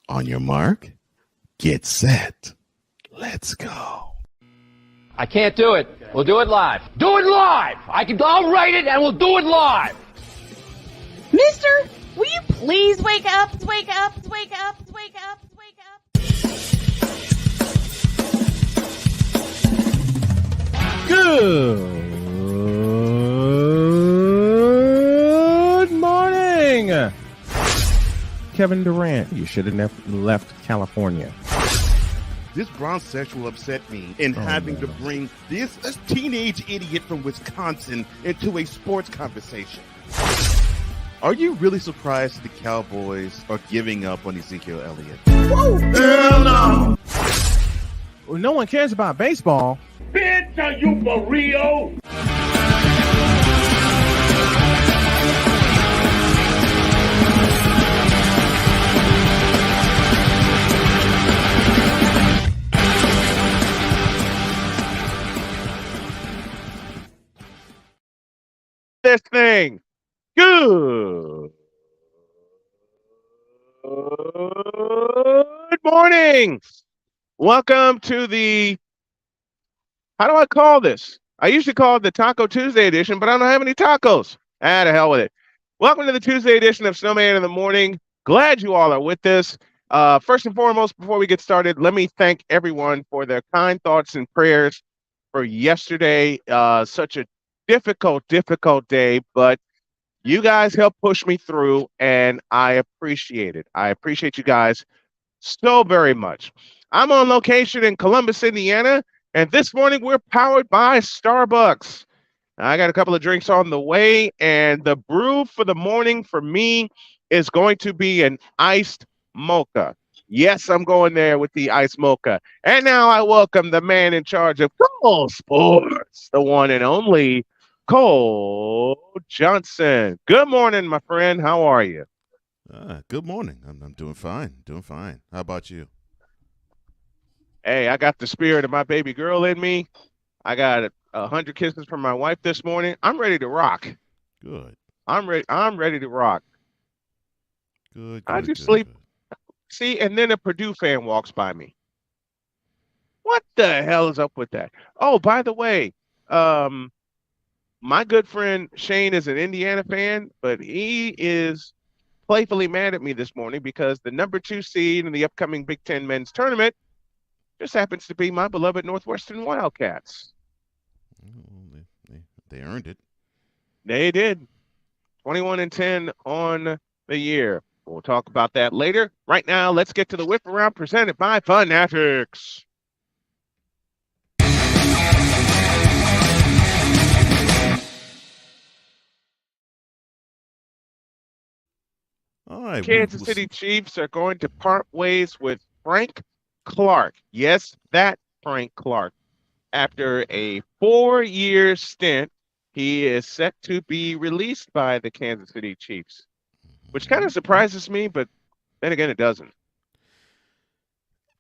On your mark, get set. Let's go. I can't do it. We'll do it live. Do it live! I'll write it and we'll do it live! Mister, will you please wake up, wake up, wake up, wake up, wake up? Good morning, Kevin Durant. You should have never left California. This Bronx will upset me in having to bring this teenage idiot from Wisconsin into a sports conversation. Are you really surprised the Cowboys are giving up on Ezekiel Elliott? Whoa! Hell no! Well, no one cares about baseball. Bitch, are you for real? This thing. Good morning. Welcome to the, how do I call this? I usually call it the Taco Tuesday edition, but I don't have any tacos. The hell with it. Welcome to the Tuesday edition of Snowman in the Morning. Glad you all are with us. First and foremost, before we get started, let me thank everyone for their kind thoughts and prayers for yesterday. Such a difficult day, but you guys helped push me through, and I appreciate it. I appreciate you guys so very much. I'm on location in Columbus, Indiana, and this morning we're powered by Starbucks. I got a couple of drinks on the way, and the brew for the morning for me is going to be an iced mocha. Yes, I'm going there with the iced mocha. And now I welcome the man in charge of Cole Sports, the one and only Cole Johnson. Good morning, my friend. How are you? Good morning. I'm doing fine. How about you? Hey, I got the spirit of my baby girl in me. I got 100 kisses from my wife this morning. I'm ready to rock. Good. I'm ready to rock. Good. I just sleep. See, and then a Purdue fan walks by me. What the hell is up with that? Oh, by the way, my good friend Shane is an Indiana fan, but he is playfully mad at me this morning because the number 2 seed in the upcoming Big Ten men's tournament just happens to be my beloved Northwestern Wildcats. They earned it. They did. 21-10 on the year. We'll talk about that later. Right now, let's get to the whip around presented by Fanatics. All right. Kansas City Chiefs are going to part ways with Frank Clark. Yes, that Frank Clark. After a 4-year stint, he is set to be released by the Kansas City Chiefs, which kind of surprises me, but then again, it doesn't.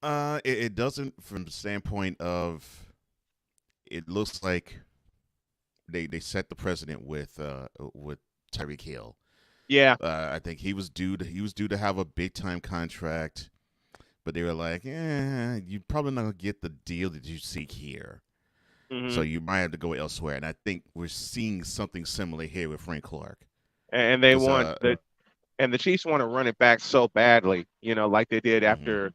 It doesn't from the standpoint of it looks like they set the precedent with Tyreek Hill. Yeah. I think he was due to have a big time contract, but they were like, you're probably not gonna get the deal that you seek here. Mm-hmm. So you might have to go elsewhere. And I think we're seeing something similar here with Frank Clark. And they want the Chiefs want to run it back so badly, like they did after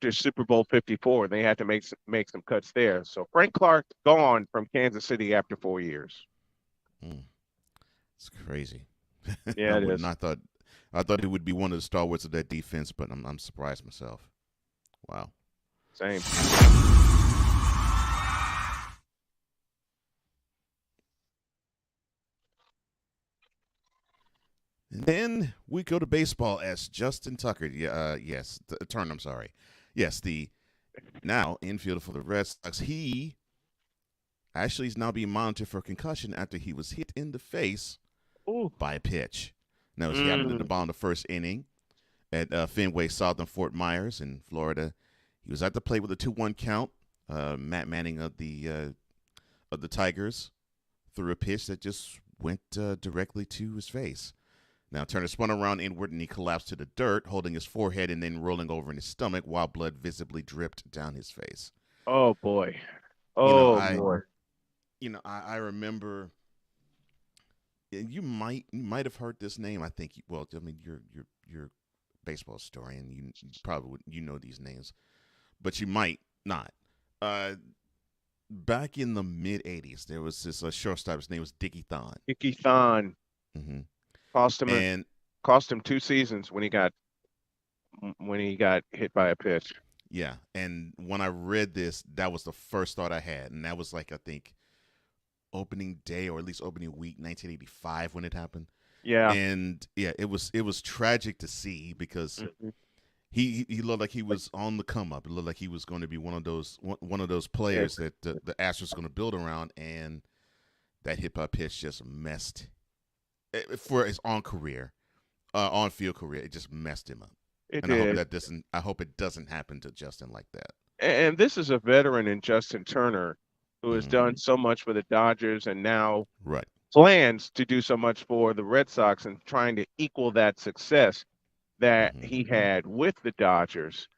Super Bowl 54. They had to make some cuts there. So Frank Clark gone from Kansas City after 4 years. It's crazy. Yeah, it is. I thought it would be one of the stalwarts of that defense, but I'm surprised myself. Wow. Same. And then we go to baseball as Justin Tucker. I'm sorry. Yes, the now infielder for the Red Sox. He actually is now being monitored for concussion after he was hit in the face by a pitch. Now, he happened at the bottom of the first inning at Fenway South in Fort Myers in Florida. He was at the plate with a 2-1 count. Matt Manning of the Tigers threw a pitch that just went directly to his face. Now Turner spun around inward and he collapsed to the dirt, holding his forehead and then rolling over in his stomach while blood visibly dripped down his face. Oh boy. You know, Oh I boy. I remember, and you might have heard this name. I think well, I mean you're a baseball historian. You probably you know these names, but you might not. Uh, Back in the mid '80s, there was this shortstop. His name was Dickie Thon. Dickie Thon Hmm cost him And 2 seasons when he got hit by a pitch. yeah, and when I read this, that was the first thought I had, and that was like I think opening day or at least opening week 1985 when it happened. Yeah. And yeah, it was tragic to see because Mhm. he looked like he was on the come up. It looked like he was going to be one of those players that the Astros going to build around, and that hip hop pitch just messed for his on field career. It just messed him up, It and I hope did. that doesn't. I hope it doesn't happen to Justin like that. And this is a veteran in Justin Turner who has Hmm done so much for the Dodgers and now Right. plans to do so much for the Red Sox and trying to equal that success that hmm he had with the Dodgers.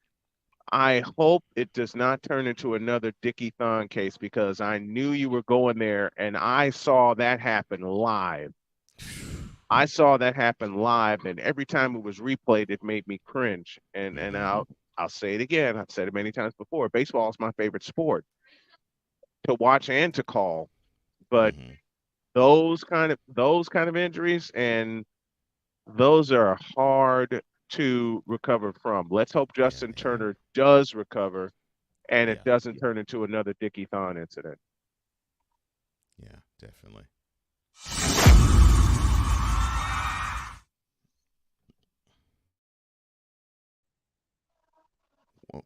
I hope it does not turn into another Dickie Thon case because I knew you were going there and I saw that happen live. I saw that happen live, and every time it was replayed, it made me cringe. And hmm I'll say it again. I've said it many times before. Baseball is my favorite sport to watch and to call, but hmm those kind of injuries and those are hard to recover from. Let's hope Yeah, Justin they are. Turner does recover and it Yeah, doesn't turn into another Dickie Thon incident. yeah, definitely. Well,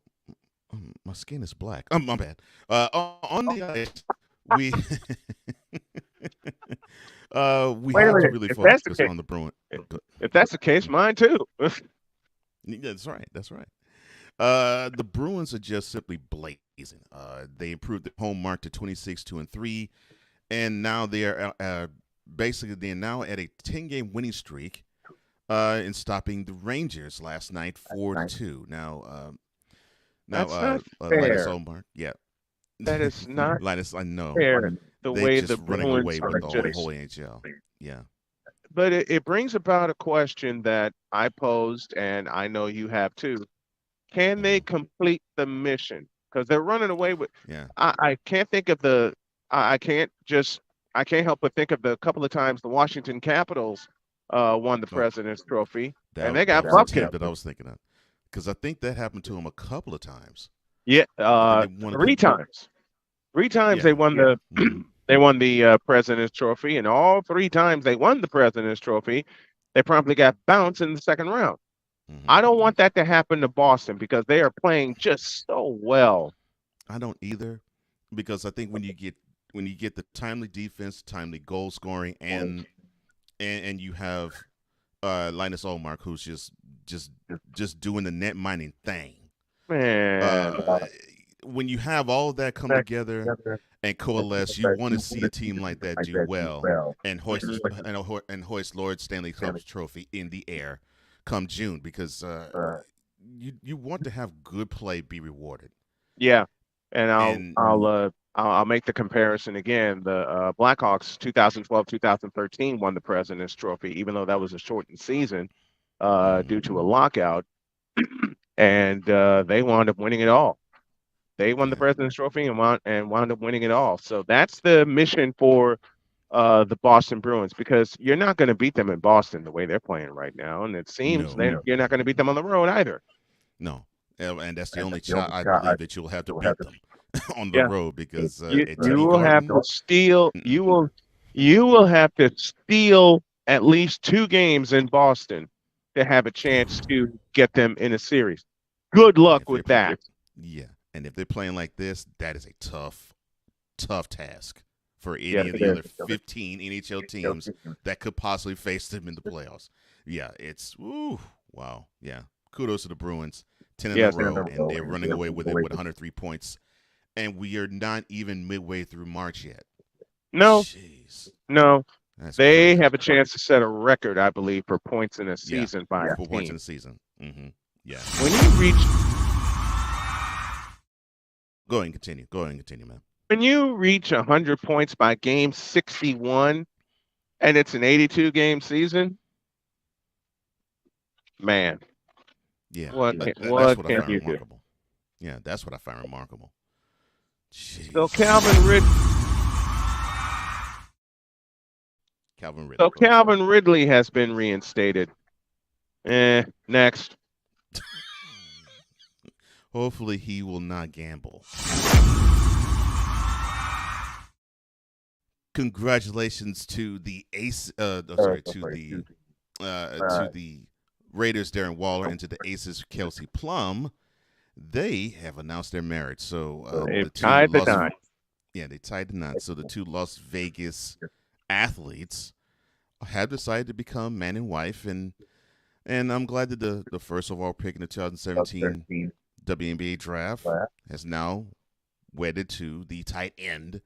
my skin is black. My bad. On the ice, we we Wait a have to minute. really If that's the focus case, on the Bruin. if that's the case, mine too. Yeah, that's right. That's right. The Bruins are just simply blazing. They improved their home mark to 26-3, and now they are basically they're now at a 10-game winning streak. In stopping the Rangers last night 4-2. Now, That's not Linus fair. Olmark, yeah, That is not Linus, I know fair. The they way the just running Bruins away are with the whole just, NHL. Yeah. but it brings about a question that I posed, and I know you have too. Can they hmm complete the mission? Because they're running away with. Yeah. I can't think of the. I can't just. I can't help but think of the couple of times the Washington Capitals won the Oh, President's Trophy, and that they that got was the bucket. team that I was thinking of because I think that happened to him a couple of times. Yeah, I think they won a three couple. times. Three times they Yeah. won the hmm they won the President's Trophy, and all three times they won the President's Trophy, they promptly got bounced in the second round. hmm I don't want that to happen to Boston because they are playing just so well. I don't either because I think when you get the timely defense, timely goal scoring, and you have Linus Olmark who's just doing the net mining thing. Man, Uh, when you have all of that come together and coalesce, you want to see a team like that do well and hoist Lord Stanley Cup trophy in the air come June because you want to have good play be rewarded. yeah, and And I'll make the comparison again. The Blackhawks 2012-2013 won the President's Trophy, even though that was a shortened season due mhm, to a lockout, and they wound up winning it all. They won the yeah, President's Trophy and wound up winning it all. So that's the mission for the Boston Bruins because you're not going to beat them in Boston the way they're playing right now, and it seems no, you're not going to beat them on the road either. no, and that's the only shot I believe that you'll have to beat them on the Yeah, road because at you TD will have Garden, to steal. mm-mm, You will have to steal at least 2 games in Boston to have a chance to get them in a series. Good and luck if with that. yeah, and if they're playing like this, that is a tough task for Yeah, any of the other 15 NHL teams that could possibly face them in the playoffs. Yeah, it's ooh, wow. Yeah. Kudos to the Bruins. 10 in a yes, row and they're running away with it with 103 points and we are not even midway through March yet. no, Jeez. no. They crazy. have a chance to set a record, I believe, for points in a Yeah, season by a for points in team. the season. Yeah. When you reach Go ahead and continue. Go ahead and continue, man. when you reach 100 points by game 61, and it's an 82 game season, man, Yeah, that's what what I can find you do? remarkable. Yeah, that's what I find remarkable. So Jeez. Calvin Ridley, bro. Calvin Ridley has been reinstated. Next. Hopefully, he will not gamble. Congratulations to the Ace. To the Raiders, Darren Waller, and to the Aces, Kelsey Plum. They have announced their marriage. So They've the two tied the Las, knot. yeah, they tied the knot. So the two Las Vegas athletes have decided to become man and wife, and I'm glad that the first overall pick in the 2017 WNBA draft has now wedded to the tight end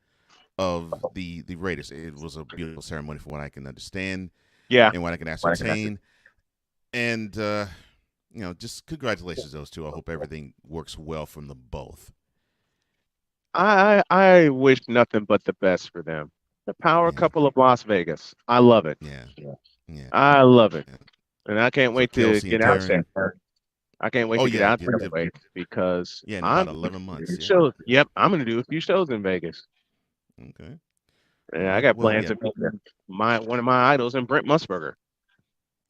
of the Raiders. It was a beautiful ceremony from what I can understand Yeah. and what I can ascertain. And just congratulations to those two. I hope everything works well from them both. I wish nothing but the best for them. The power Yeah. couple of Las Vegas. I love it. Yeah. I love it. Yeah. And I can't So wait to Kelsey get and out Darren. there. I can't wait to get out there because in I'm about 11 months. Yeah. shows. Yep, I'm going to do a few shows in Vegas. Okay. And All I right. got Well, plans yeah. to meet one of my idols in Brent Musburger.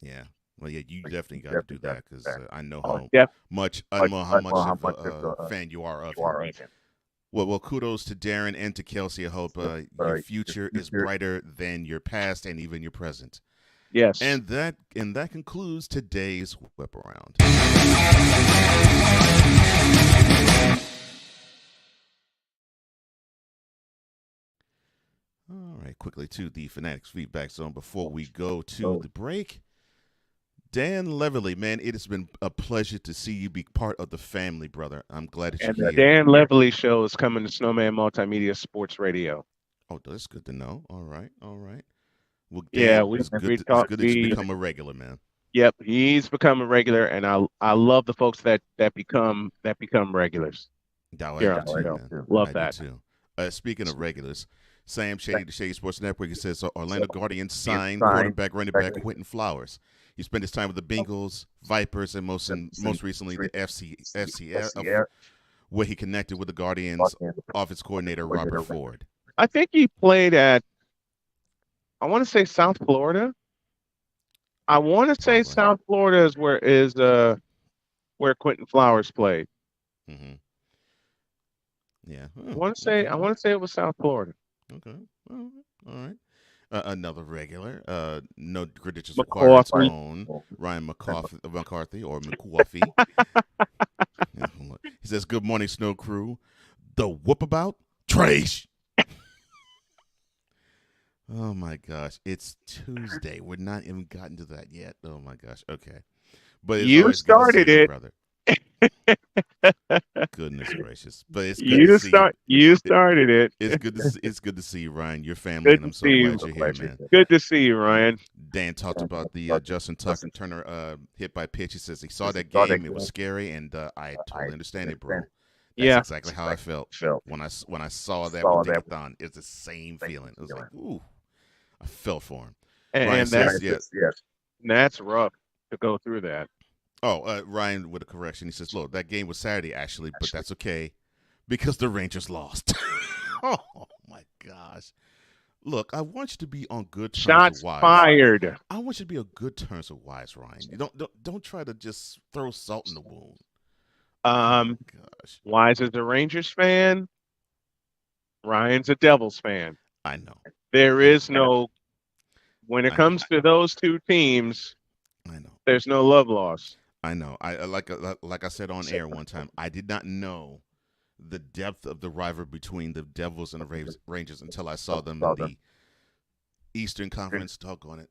Yeah. Well, yeah, you definitely got to do that because I know how Yep. much of a fan you are of him. Well, kudos to Darren and to Kelsey. I hope your future is brighter than your past and even your present. Yes. And that concludes today's whip around. All right, quickly to the Fanatics feedback zone before we go to the break. Dan Leverly, man, it has been a pleasure to see you be part of the family, brother. I'm glad that you're here. The Dan Leverly show is coming to Snowman Multimedia Sports Radio. Oh, that's good to know. All right. Well, Dan, it's good that you become a regular, man. Yep, he's become a regular, and I love the folks that become regulars. I do too, man. Love that. I do too. Speaking of regulars, Sam Shady, the Shady Sports Network, he says Orlando Guardians signed running back Quentin Flowers. He spent his time with the Bengals, Vipers, and most recently the FCF, where he connected with the Guardians' offense coordinator Robert Ford. I think he played at, I want to say South Florida. I want to say South Florida is where Quentin Flowers played. Mm-hmm. Yeah. I want to say it was South Florida. Okay. All right. Another regular, no credentials required. Its own Ryan McCarthy or McCoffey. He says, "Good morning, Snow Crew. The whoop about trash." Oh my gosh, it's Tuesday. We're not even gotten to that yet. Oh my gosh. Okay, but it's you started it, brother. Goodness gracious! But it's good you to see you started it. It's good to see you, Ryan. Your family, and I'm so glad you're here, man. Good to see you, Ryan. Dan talked about the Justin Tucker Turner hit by pitch. He says he saw that game. It was scary, and I totally understand it, bro. That's exactly how I felt when I saw that with Dickathon. It's the same feeling. It was like, ooh, I felt for him. And that's rough to go through that. Oh, Ryan with a correction. He says, look, that game was Saturday, actually, but that's okay because the Rangers lost. Oh, my gosh. Look, I want you to be on good terms Shots with Wise. Fired. I want you to be on good terms with Wise, Ryan. You don't try to just throw salt in the wound. Gosh. Wise is a Rangers fan. Ryan's a Devils fan. I know. There is no, when it comes to those two teams, I know. There's no love lost. I know. I like I said on air one time, I did not know the depth of the rivalry between the Devils and the Rangers until I saw them in the Eastern Conference. Doggone it.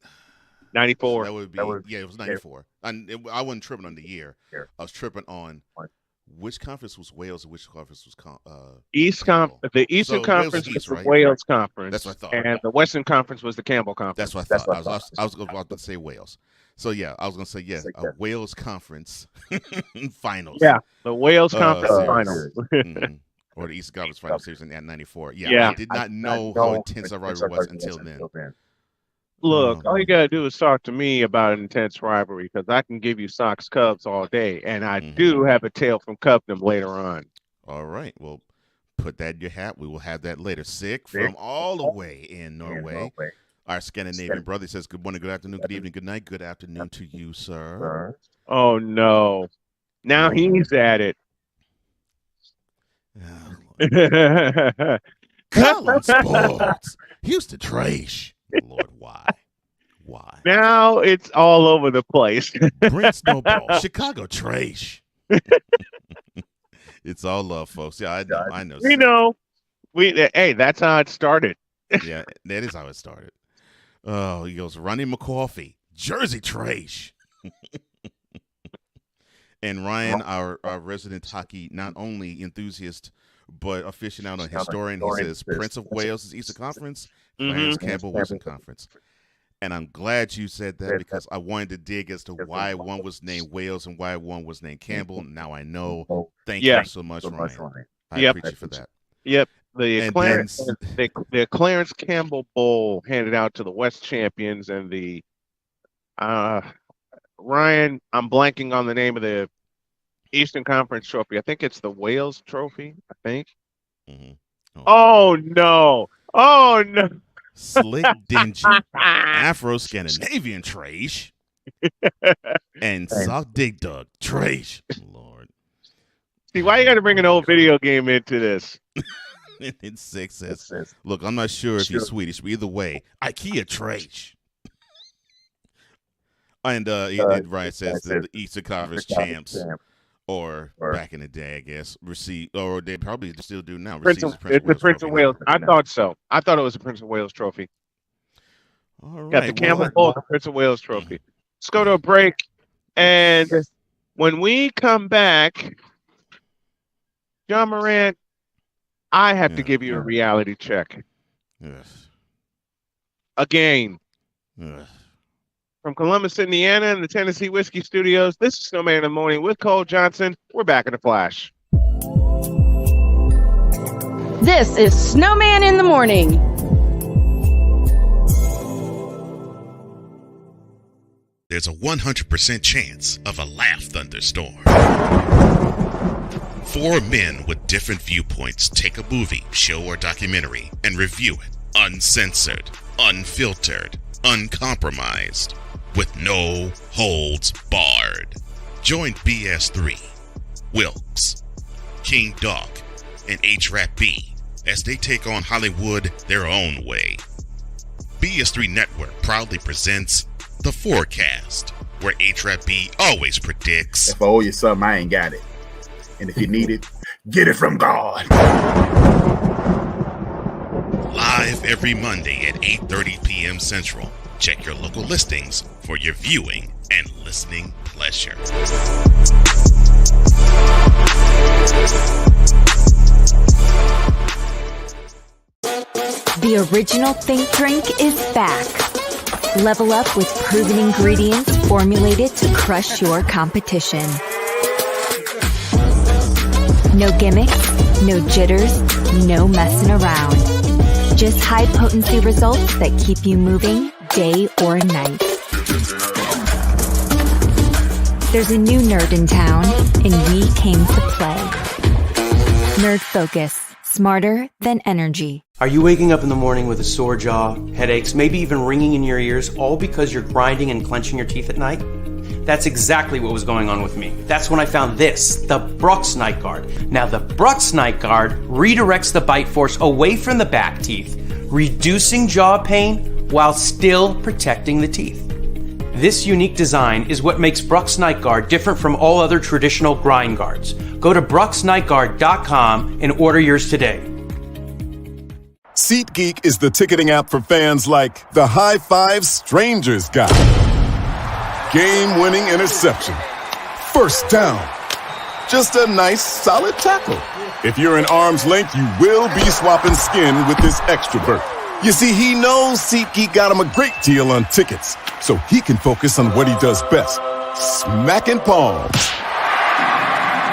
94. So that would be it was 94. I wasn't tripping on the year. I was tripping on which conference was Wales and which conference was The Eastern So Conference Wales was East, the right? Wales Conference. That's what I thought. And the Western Conference was the Campbell Conference. That's what I thought. I was about to say Wales. So yeah, I was gonna say Wales Conference Finals. Yeah, the Wales Conference series. Finals. Mhm. Or the Eastern Conference Final Series in '94. Yeah, I did not know how intense that rivalry was until then. Look, all you gotta do is talk to me about an intense rivalry because I can give you Sox Cubs all day, and I do have a tale from Cubdom later on. All right, well, put that in your hat. We will have that later. Sick from all the way in Norway. Our Scandinavian brother says, "Good morning, good afternoon, good evening, good night, good afternoon to you, sir." Oh no, now he's at it. Collins Sports, Houston Trash. Lord, why? Now it's all over the place. Brent Snowball, Chicago Trash. It's all love, folks. Yeah, I know. We know. Hey, that's how it started. Yeah, that is how it started. Oh, he goes, Ronnie McCoffey, Jersey Trash. And Ryan, our resident hockey, not only enthusiast, but aficionado and historian, he says Prince of Wales is Eastern Conference, Clarence Campbell Western Conference. And I'm glad you said that because I wanted to dig as to why one was named Wales and why one was named Campbell. Now I know. Thank you so much, Ryan. I appreciate you for that. Yep. The Clarence Campbell Bowl handed out to the West champions and the Ryan, I'm blanking on the name of the Eastern Conference trophy. I think it's the Wales trophy, I think. Mm-hmm. Oh no. Slick, dingy, Afro-Scandinavian trash, and sock dig dug trash. Lord. See, why you got to bring an old video game into this? And 6 says, look, I'm not sure if he's Swedish, but either way, IKEA trash. And Ryan says that the Eastern Conference champs, or back in the day, I guess, or they probably still do now. It's the Prince of Wales. I thought so. I thought it was the Prince of Wales trophy. All right. Got the Campbell Bowl, the Prince of Wales trophy. Let's go to a break. And when we come back, John Morant, I have to give you a reality check. Yes. Again. Yes. From Columbus, Indiana, and the Tennessee Whiskey Studios, this is Snowman in the Morning with Cole Johnson. We're back in a flash. This is Snowman in the Morning. There's a 100% chance of a laugh thunderstorm. 4 men with different viewpoints take a movie, show, or documentary and review it uncensored, unfiltered, uncompromised, with no holds barred. Join BS3, Wilkes, King Dog, and H-Rap B as they take on Hollywood their own way. BS3 Network proudly presents The Forecast, where H-Rap B always predicts, if I owe you something, I ain't got it. And if you need it, get it from God. live every Monday at 8:30 p.m. Central. Check your local listings for your viewing and listening pleasure. The original Think Drink is back. Level up with proven ingredients formulated to crush your competition. No gimmicks, no jitters, no messing around. Just high-potency results that keep you moving day or night. There's a new nerd in town, and we came to play. Nerd Focus. Smarter than energy. Are you waking up in the morning with a sore jaw, headaches, maybe even ringing in your ears, all because you're grinding and clenching your teeth at night? That's exactly what was going on with me. That's when I found this, the Brux Night Guard. Now, the Brux Night Guard redirects the bite force away from the back teeth, reducing jaw pain while still protecting the teeth. This unique design is what makes Brux Night Guard different from all other traditional grind guards. Go to BruxNightGuard.com and order yours today. SeatGeek is the ticketing app for fans like the High Five Strangers guy. Game-winning interception. First down. just a nice, solid tackle. If you're in arm's length, you will be swapping skin with this extrovert. You see, he knows SeatGeek got him a great deal on tickets, so he can focus on what he does best, smacking palms.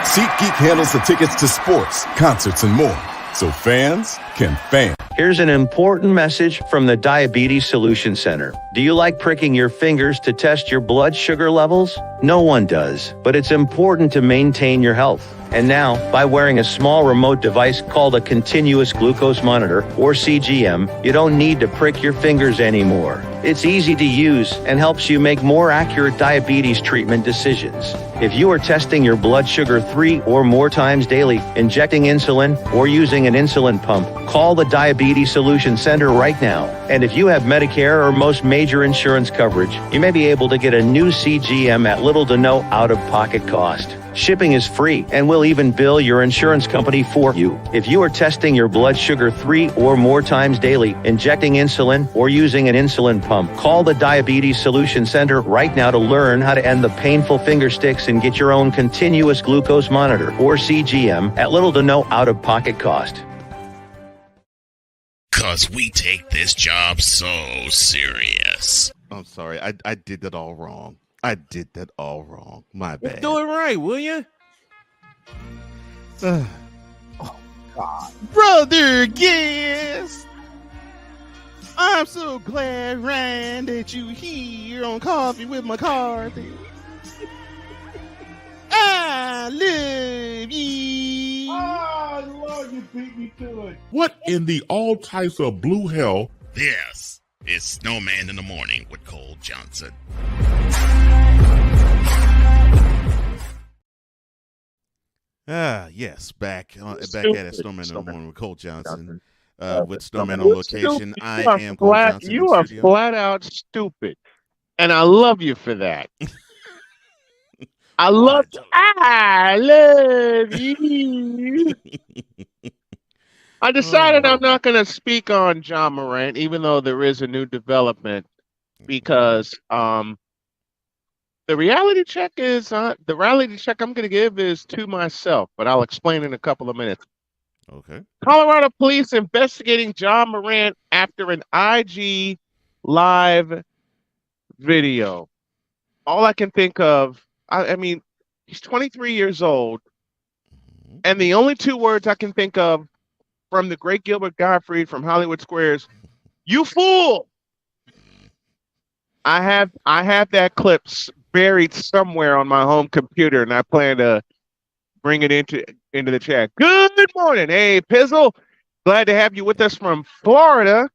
SeatGeek handles the tickets to sports, concerts, and more, so fans can fan. Here's an important message from the Diabetes Solution Center. Do you like pricking your fingers to test your blood sugar levels? No one does, but it's important to maintain your health. And now, by wearing a small remote device called a continuous glucose monitor, or CGM, you don't need to prick your fingers anymore. It's easy to use and helps you make more accurate diabetes treatment decisions. If you are testing your blood sugar 3 or more times daily, injecting insulin, or using an insulin pump, call the Diabetes Solution Center right now. And if you have Medicare or most major insurance coverage, you may be able to get a new CGM at little to no out-of-pocket cost. Shipping is free, and we'll even bill your insurance company for you. If you are testing your blood sugar 3 or more times daily, injecting insulin, or using an insulin pump, call the Diabetes Solution Center right now to learn how to end the painful finger sticks and get your own continuous glucose monitor, or CGM, at little to no out-of-pocket cost. 'Cause we take this job so serious. I'm sorry, I did that all wrong. I did that all wrong. My bad. Do it right, will you? Oh, God. Brother guest, I'm so glad, Ryan, that you here on Coffee with McCarthy. I love you. Oh, Lord, you beat me to it. What in the all types of blue hell? This is Snowman in the Morning with Cole Johnson. Yes, back at it, Snowman in the Morning with Cole Johnson. With Snowman on location, I am Cole Johnson. You are flat out stupid, and I love you for that. I love you. I decided I'm not going to speak on John Morant, even though there is a new development, because the reality check I'm going to give is to myself, but I'll explain in a couple of minutes. Okay. Colorado police investigating John Morant after an IG live video. All I can think of, I mean, he's 23 years old, and the only two words I can think of from the great Gilbert Gottfried from Hollywood Squares, "You fool!" I have that clip buried somewhere on my home computer, and I plan to bring it into the chat. Good morning, hey Pizzle, glad to have you with us from Florida.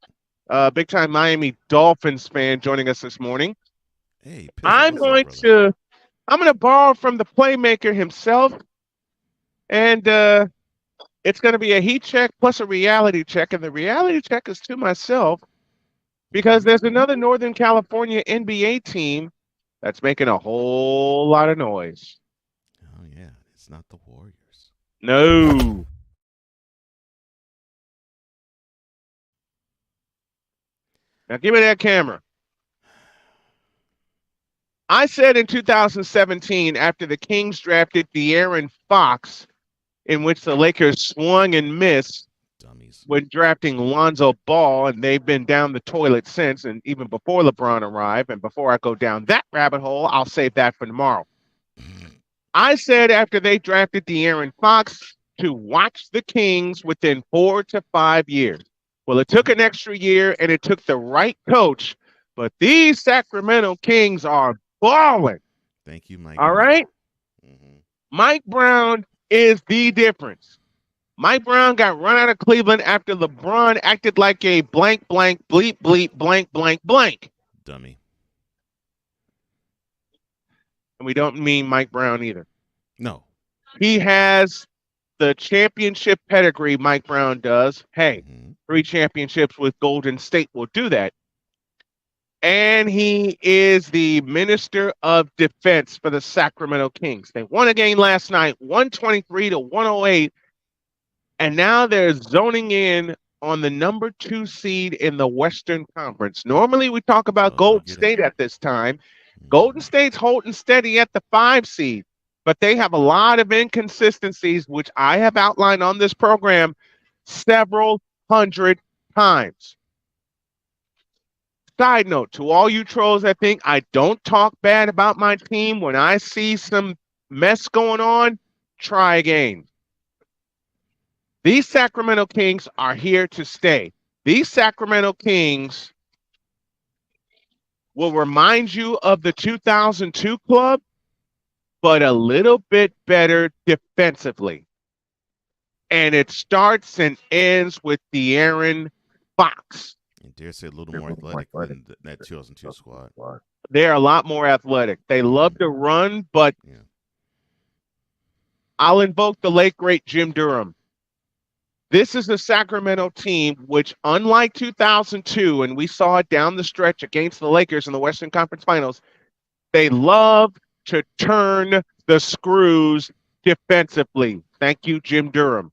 Big time Miami Dolphins fan joining us this morning. Hey, Pizzle, I'm going to borrow from the playmaker himself, and it's going to be a heat check plus a reality check, and the reality check is to myself because there's another Northern California NBA team that's making a whole lot of noise. Oh, yeah. It's not the Warriors. No. Now, give me that camera. I said in 2017, after the Kings drafted De'Aaron Fox, in which the Lakers swung and missed when drafting Lonzo Ball, and they've been down the toilet since, and even before LeBron arrived. And before I go down that rabbit hole, I'll save that for tomorrow. I said after they drafted De'Aaron Fox to watch the Kings within 4 to 5 years. Well, it took an extra year, and it took the right coach, but these Sacramento Kings are balling. Thank you, Mike. All right? Mm-hmm. Mike Brown is the difference. Mike Brown got run out of Cleveland after LeBron acted like a blank, blank, bleep, bleep, blank, blank, blank. Dummy. And we don't mean Mike Brown either. No. He has the championship pedigree Mike Brown does. Hey, 3 championships with Golden State will do that. And he is the Minister of Defense for the Sacramento Kings. They won a game last night, 123 to 108. And now they're zoning in on the number 2 seed in the Western Conference. Normally we talk about Golden State at this time. Golden State's holding steady at the 5 seed. but they have a lot of inconsistencies, which I have outlined on this program several hundred times. Side note to all you trolls that think I don't talk bad about my team when I see some mess going on, try again. These Sacramento Kings are here to stay. These Sacramento Kings will remind you of the 2002 club, but a little bit better defensively. And it starts and ends with De'Aaron Fox. And dare say a little more athletic than that 2002 squad. They're a lot more athletic. They love to run, but Yeah. I'll invoke the late, great Jim Durham. This is a Sacramento team which, unlike 2002, and we saw it down the stretch against the Lakers in the Western Conference Finals, they love to turn the screws defensively. Thank you, Jim Durham.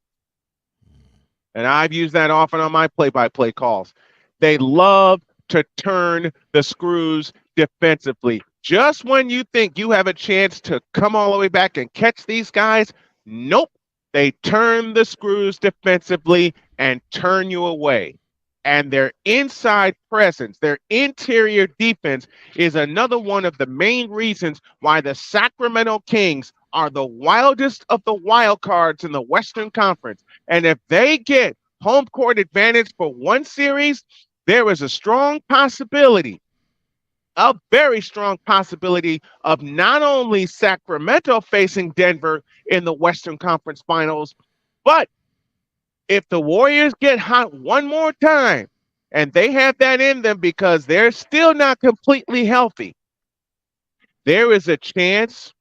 And I've used that often on my play-by-play calls. They love to turn the screws defensively. Just when you think you have a chance to come all the way back and catch these guys, nope. They turn the screws defensively and turn you away. And their inside presence, their interior defense is another one of the main reasons why the Sacramento Kings are the wildest of the wild cards in the Western Conference. And if they get home court advantage for one series, there is a strong possibility, a very strong possibility of not only Sacramento facing Denver in the Western Conference Finals, but if the Warriors get hot one more time, and they have that in them because they're still not completely healthy, there is a chance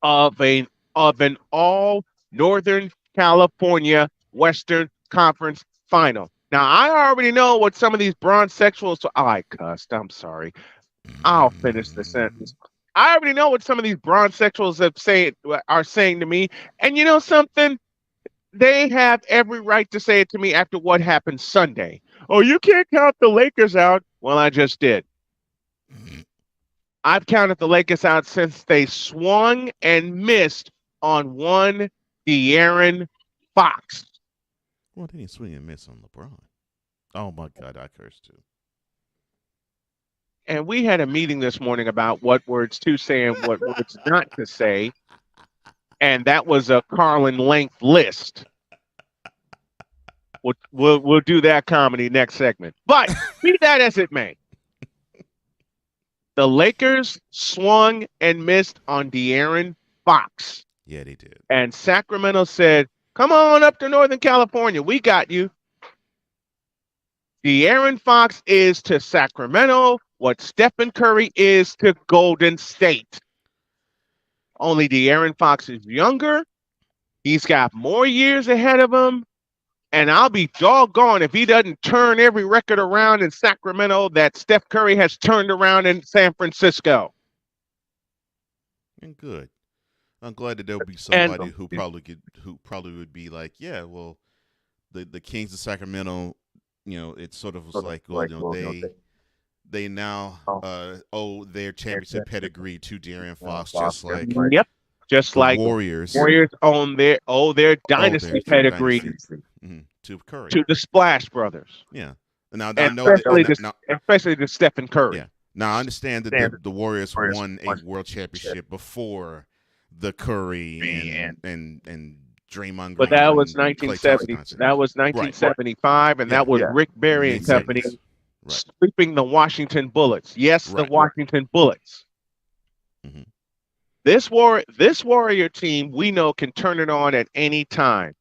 of an all Northern California Western Conference Final. Now, I already know what some of these bronze sexuals. I cussed. I'm sorry. I'll finish the sentence. I already know what some of these bronze sexuals are saying to me. And you know something? They have every right to say it to me after what happened Sunday. Oh, you can't count the Lakers out. Well, I just did. I've counted the Lakers out since they swung and missed on one De'Aaron Fox. Well, they didn't swing and miss on LeBron. Oh, my God, I cursed too. And we had a meeting this morning about what words to say and what words not to say. And that was a Carlin length list. We'll do that comedy next segment. But be that as it may, the Lakers swung and missed on De'Aaron Fox. Yeah, they did. And Sacramento said, come on up to Northern California. We got you. De'Aaron Fox is to Sacramento what Stephen Curry is to Golden State. Only De'Aaron Fox is younger. He's got more years ahead of him. And I'll be doggone if he doesn't turn every record around in Sacramento that Steph Curry has turned around in San Francisco. And good. I'm glad that there'll be somebody who probably would be like, yeah, well, the Kings of Sacramento, it sort of was like, well, they now owe their championship pedigree to De'Aaron Fox, just like Warriors. Warriors owe their dynasty pedigree to Curry, to the Splash Brothers. Yeah. Now I know especially to Stephen Curry. Yeah. Now I understand that the Warriors won a world championship before the Curry and Draymond Green. But that was 1970. That was 1975, and that was Rick Barry and company sweeping the Washington Bullets. Yes, the Washington Bullets. Mm-hmm. This Warrior team, we know, can turn it on at any time.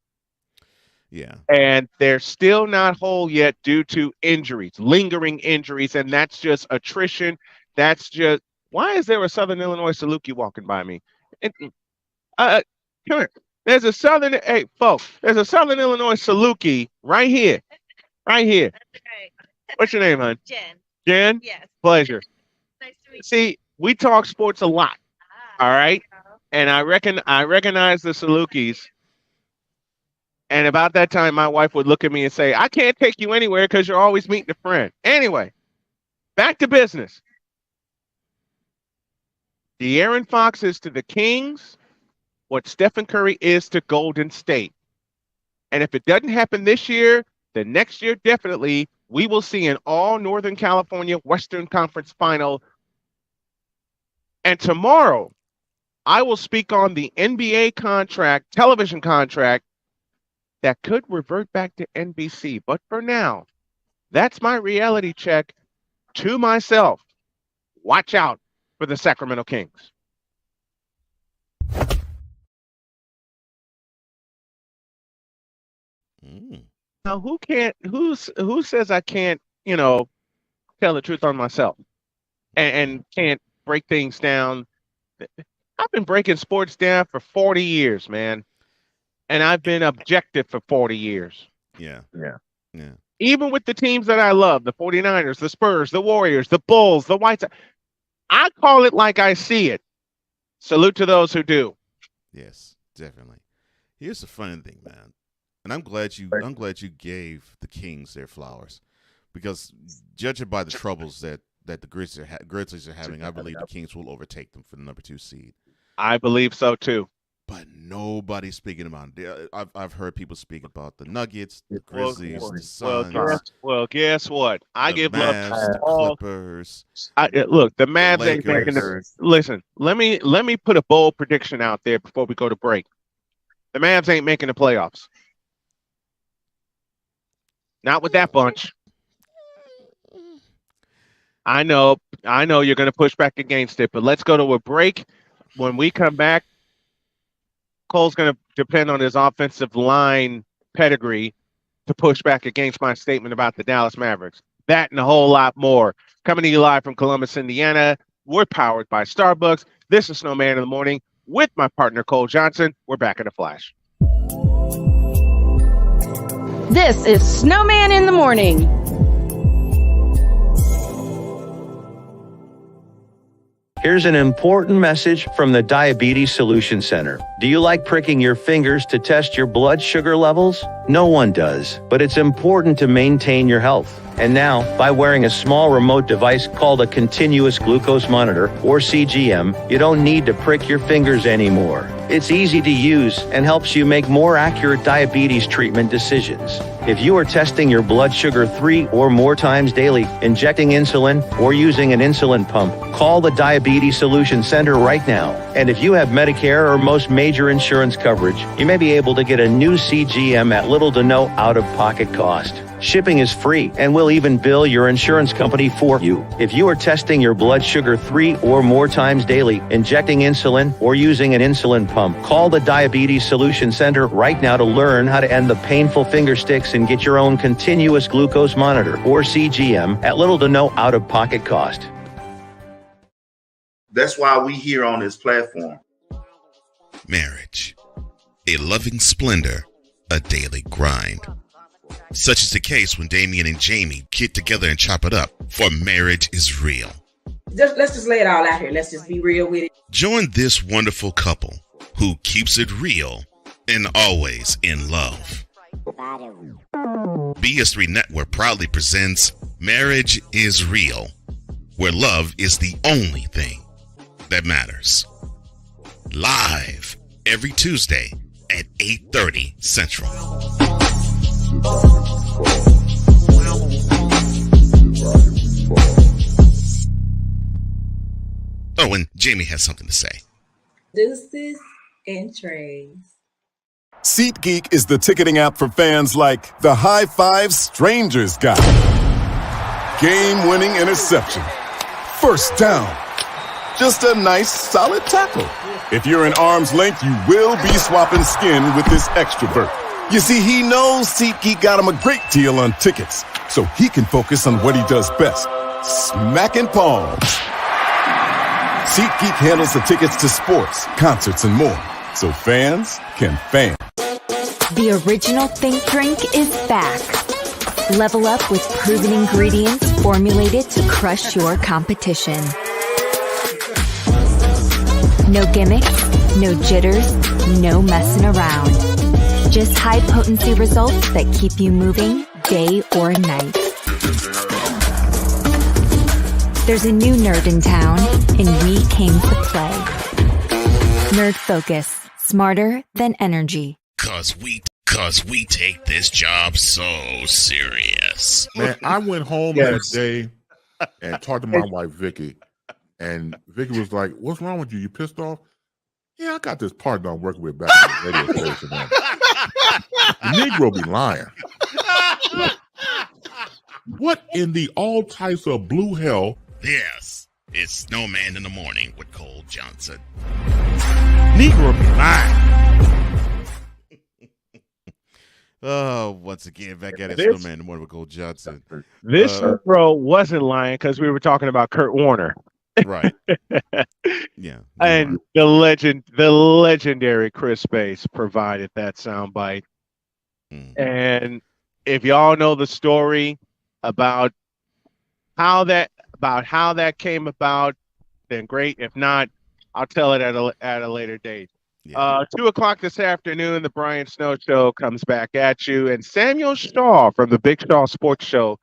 Yeah. And they're still not whole yet due to injuries, lingering injuries, and that's just attrition. That's just, why is there a Southern Illinois Saluki walking by me? Come here. There's a Southern Illinois Saluki right here. Right here. Okay. What's your name, hon? Jen. Jen? Yes. Pleasure. Nice to meet you. See, we talk sports a lot. All right. And I recognize the Salukis. And about that time, my wife would look at me and say, I can't take you anywhere because you're always meeting a friend. Anyway, back to business. De'Aaron Fox is to the Kings what Stephen Curry is to Golden State. And if it doesn't happen this year, then next year definitely we will see an all Northern California Western Conference final. And tomorrow, I will speak on the NBA contract, television contract, that could revert back to NBC. But for now, that's my reality check to myself. Watch out for the Sacramento Kings. Now, who says I can't, tell the truth on myself and can't break things down? I've been breaking sports down for 40 years, man. And I've been objective for 40 years. Yeah. Even with the teams that I love, the 49ers, the Spurs, the Warriors, the Bulls, the White Sox, I call it like I see it. Salute to those who do. Yes, definitely. Here's the funny thing, man. And I'm glad you gave the Kings their flowers, because judging by the troubles that the Grizzlies are having, I believe the Kings will overtake them for the number 2 seed. I believe so too. But nobody's speaking about it. I've heard people speak about the Nuggets, the Grizzlies, the Suns. Well, guess what? I give love to the all. Clippers. Look, the Mavs ain't making the. Listen, let me put a bold prediction out there before we go to break. The Mavs ain't making the playoffs. Not with that bunch. I know you're going to push back against it, but let's go to a break. When we come back, Cole's going to depend on his offensive line pedigree to push back against my statement about the Dallas Mavericks. That and a whole lot more. Coming to you live from Columbus, Indiana. We're powered by Starbucks. This is Snowman in the Morning with my partner, Cole Johnson. We're back in a flash. This is Snowman in the Morning. Here's an important message from the Diabetes Solution Center. Do you like pricking your fingers to test your blood sugar levels? No one does, but it's important to maintain your health. And now, by wearing a small remote device called a continuous glucose monitor, or CGM, you don't need to prick your fingers anymore. It's easy to use and helps you make more accurate diabetes treatment decisions. If you are testing your blood sugar 3 or more times daily, injecting insulin, or using an insulin pump, call the Diabetes Solution Center right now. And if you have Medicare or most major insurance coverage, you may be able to get a new CGM at little to no out-of-pocket cost. Shipping is free, and we'll even bill your insurance company for you. If you are testing your blood sugar 3 or more times daily, injecting insulin, or using an insulin pump, call the Diabetes Solution Center right now to learn how to end the painful finger sticks and get your own continuous glucose monitor, or CGM, at little to no out-of-pocket cost. That's why we here on this platform. Marriage, a loving splendor, a daily grind. Such is the case when Damien and Jamie get together and chop it up, for marriage is real. Let's just lay it all out here. Let's just be real with it. Join this wonderful couple who keeps it real and always in love. BS3 Network proudly presents Marriage is Real, where love is the only thing that matters. Live every Tuesday at 8:30 Central. Oh, and Jamie has something to say. Deuces and trays. SeatGeek is the ticketing app for fans like the high five strangers got, game-winning interception, first down, just a nice solid tackle. If you're in arm's length, you will be swapping skin with this extrovert. You see, he knows SeatGeek got him a great deal on tickets, so he can focus on what he does best, smacking palms. SeatGeek handles the tickets to sports, concerts, and more, so fans can fan. The original Think Drink is back. Level up with proven ingredients formulated to crush your competition. No gimmicks, no jitters, no messing around. Just high-potency results that keep you moving day or night. There's a new nerd in town, and we came to play. Nerd Focus, smarter than energy. Cause we take this job so serious. Man, I went home that day and talked to my wife, Vicky. And Vicky was like, "What's wrong with you? You pissed off?" "Yeah, I got this partner I'm working with back in the radio station. Man. The Negro be lying." What in the all types of blue hell? Yes, it's Snowman in the Morning with Cole Johnson. Negro be lying. Oh, once again, back at it, Snowman in the Morning with Cole Johnson. This bro wasn't lying because we were talking about Kurt Warner. Right. Yeah. And the legendary Chris Space provided that soundbite. And if y'all know the story about how that came about, then great. If not, I'll tell it at a later date. 2:00 this afternoon, the Brian Snow Show comes back at you, and Samuel Shaw from the Big Shaw Sports Show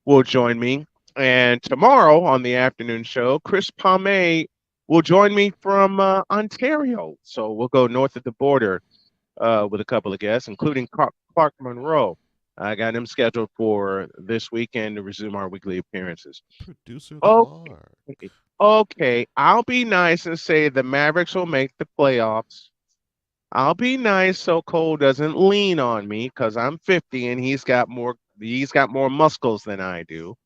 will join me. And tomorrow on the afternoon show, Chris Pomay will join me from Ontario. So we'll go north of the border with a couple of guests, including Clark Monroe. I got him scheduled for this weekend to resume our weekly appearances. Producer Okay, I'll be nice and say the Mavericks will make the playoffs. I'll be nice so Cole doesn't lean on me because I'm 50 and he's got more muscles than I do.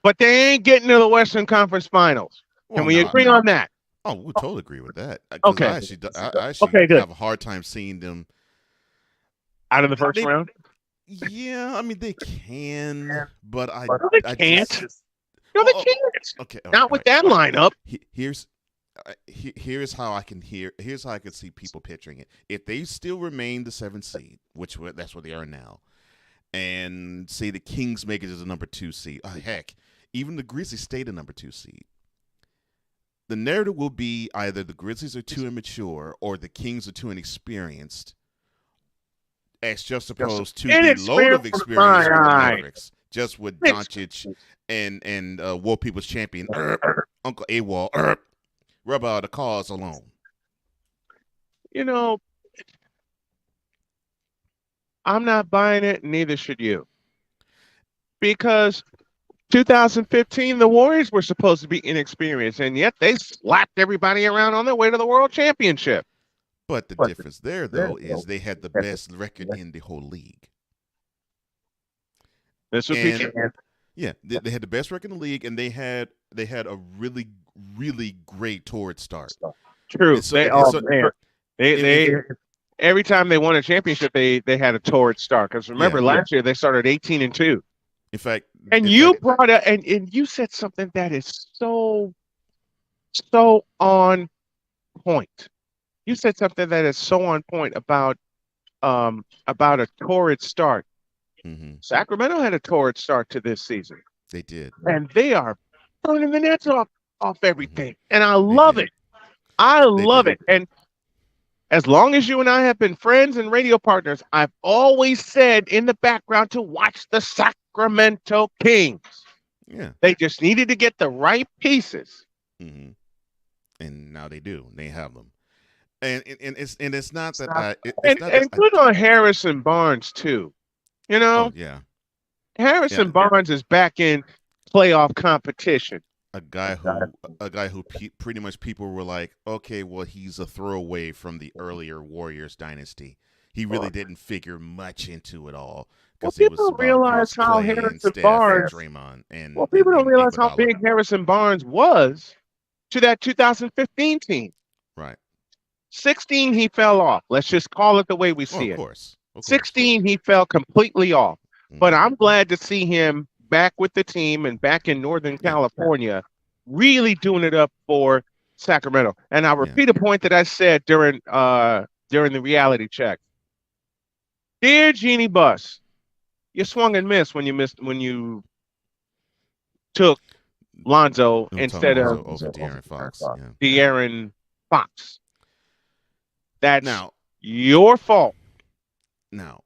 But they ain't getting to the Western Conference Finals. Can we agree on that? Oh, we totally agree with that. Okay. I actually good. have a hard time seeing them out of the first round. Yeah, I mean they can, but I can't. Just, no, they can't. Okay, not with that lineup. Here's how I can Here's how I can see people picturing it. If they still remain the 7th seed, that's what they are now, and say the Kings make it as a number 2 seed. Heck, even the Grizzlies stay the number 2 seed. The narrative will be either the Grizzlies are too immature or the Kings are too inexperienced, as just opposed to the load of experience with the Mavericks, just with Doncic and World People's Champion Uncle AWOL rub out the cause alone. You know, I'm not buying it, neither should you. Because 2015, the Warriors were supposed to be inexperienced, and yet they slapped everybody around on their way to the World Championship. But the difference there, though, is they had the best record in the whole league. This would be yeah, they had the best record in the league, and they had a really, really great torrid start. True. Every time they won a championship, they had a torrid start. Because remember, last year they started 18-2. In fact, brought up and you said something that is so on point. You said something that is so on point about a torrid start. Mm-hmm. Sacramento had a torrid start to this season. They did, and they are burning the nets off everything, and I love it. I love it. And as long as you and I have been friends and radio partners, I've always said in the background to watch the Sacramento Kings. Yeah, they just needed to get the right pieces, and now they do. They have them. And it's not that good on Harrison Barnes too. You know, Harrison Barnes is back in playoff competition. A guy who pretty much people were like, okay, well, he's a throwaway from the earlier Warriors dynasty. He really didn't figure much into it all because he was don't realize how Harrison Barnes, Draymond, people don't realize how big Harrison Barnes was to that 2015 team. Right. 16, he fell off. Let's just call it the way we see it. Of course. 16, he fell completely off. But I'm glad to see him back with the team and back in Northern California, really doing it up for Sacramento. And I'll repeat a point that I said during the reality check. Dear Jeannie Buss, you swung and missed when you took Lonzo instead of over De'Aaron Fox. De'Aaron Fox. That's your fault. Now,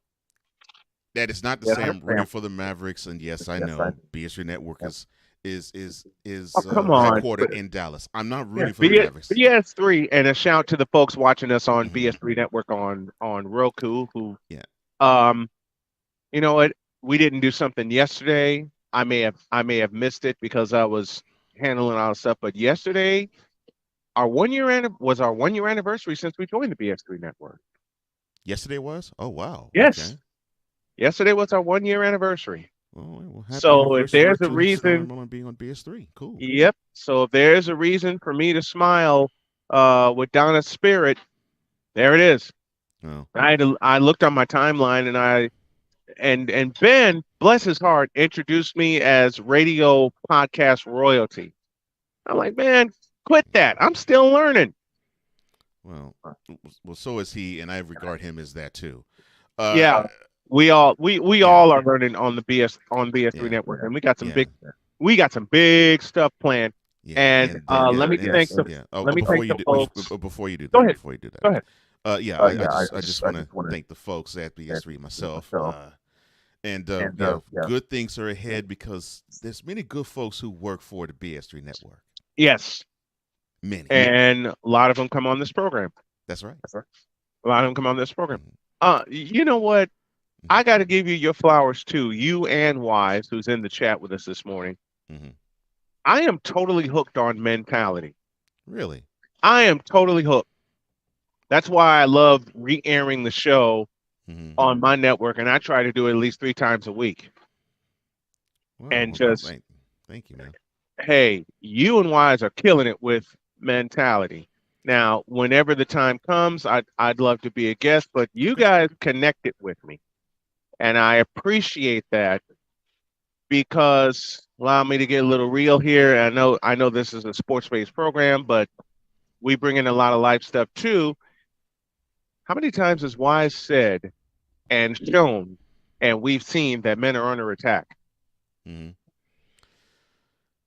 that is not to say I'm rooting for the Mavericks, and yes, I know BSU Network come on. headquartered in Dallas. I'm not Yeah, rooting for the Mavericks. BS3, and a shout to the folks watching us on BS3 Network on Roku. Who, you know what? We didn't do something yesterday. I may have missed it because I was handling all the stuff. But yesterday, our 1 year was our 1 year anniversary since we joined the BS3 Network. Yesterday was? Oh wow. Yes. Okay. Yesterday was our 1 year anniversary. Well, happy So if anniversary there's a to reason, Snowman being on BS3. Cool. yep. So if there's a reason for me to smile with Donna's spirit, there it is. Oh. I looked on my timeline and Ben, bless his heart, introduced me as radio podcast royalty. I'm like, man, quit that. I'm still learning. Well, so is he, and I regard him as that too. Yeah, we all are learning on the BS3 Network, and we got some big stuff planned. Yeah, and let me thank the folks. Before you do that, Go ahead. Go ahead. I just want to wanna thank the folks at BS3 myself. And yeah. good things are ahead because there's many good folks who work for the BS3 Network. Yes. Many. And a lot of them come on this program. That's right. A lot of them come on this program. You know what? I got to give you your flowers too. You and Wise, who's in the chat with us this morning. I am totally hooked on mentality. Really? I am totally hooked. That's why I love re-airing the show on my network, and I try to do it at least 3 times a week. And just thank you, man. Hey, you and Wise are killing it with mentality. Now, whenever the time comes, I'd love to be a guest, but you guys connected with me, and I appreciate that because allow me to get a little real here. I know this is a sports-based program, but we bring in a lot of life stuff too. How many times has Wise said and shown, and we've seen that men are under attack?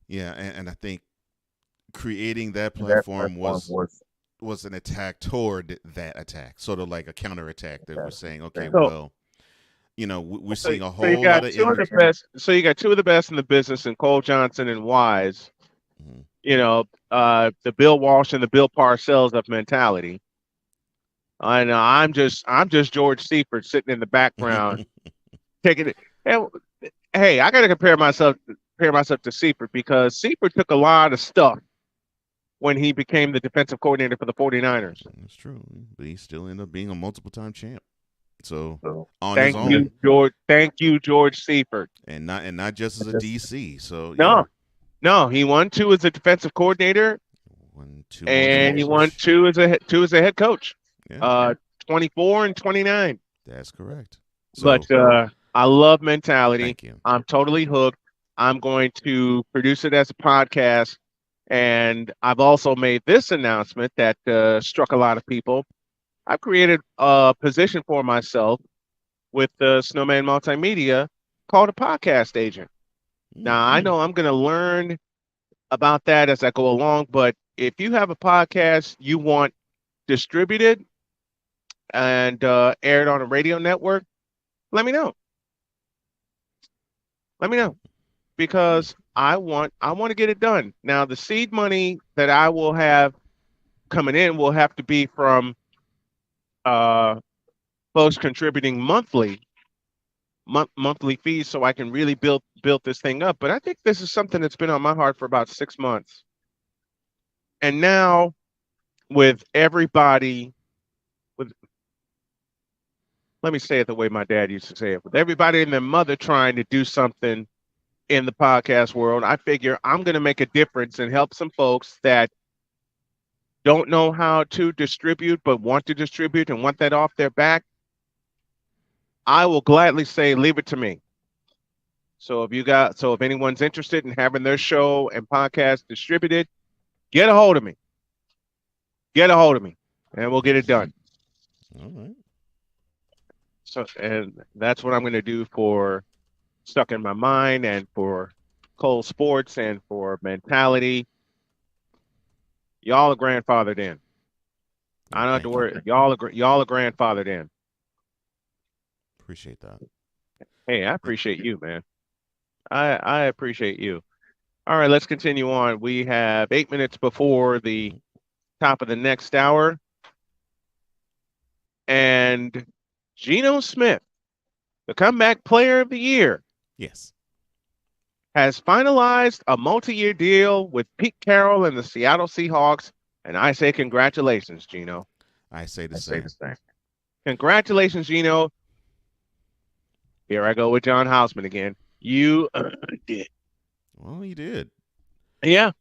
Yeah, and I think creating that platform was an attack toward that attack, sort of like a counterattack that was saying, okay, well, you know, we're seeing a whole lot of two of the best. So you got two of the best in the business, in Cole Johnson and Wise. You know, the Bill Walsh and the Bill Parcells of mentality. I know I'm just George Seifert sitting in the background, taking it. And, hey, I got to compare myself to Seifert because Seifert took a lot of stuff when he became the defensive coordinator for the 49ers. That's true, but he still ended up being a multiple-time champ. So on thank his you, own. George. Thank you, George Seifert. And not just as a DC. So no, he won 2 as a defensive coordinator. And he won 2 as a head coach. 24 and 29. That's correct. But I love mentality. Thank you. I'm totally hooked. I'm going to produce it as a podcast. And I've also made this announcement that struck a lot of people. I've created a position for myself with Snowman Multimedia called a podcast agent. Now, I know I'm going to learn about that as I go along, but if you have a podcast you want distributed and aired on a radio network, let me know. Let me know, because I want to get it done. Now, the seed money that I will have coming in will have to be from folks contributing monthly fees, so I can really build this thing up. But I think this is something that's been on my heart for about 6 months. And now, with everybody, let me say it the way my dad used to say it, with everybody and their mother trying to do something in the podcast world, I figure I'm going to make a difference and help some folks that don't know how to distribute but want to distribute and want that off their back. I will gladly say, leave it to me. So if anyone's interested in having their show and podcast distributed, get a hold of me. Get a hold of me, and we'll get it done. All right. So, and that's what I'm going to do for Stuck in My Mind, and for Cole Sports, and for Mentality. Y'all are grandfathered in. I don't have to worry. Y'all are grandfathered in. Appreciate that. Hey, I appreciate you, man. I appreciate you. All right, let's continue on. We have 8 minutes before the top of the next hour. And Geno Smith, the comeback player of the year, Yes. has finalized a multi-year deal with Pete Carroll and the Seattle Seahawks. And I say congratulations, Geno. I say the same. Congratulations, Geno. Here I go with John Hausman again. You did. Well, he did. Yeah.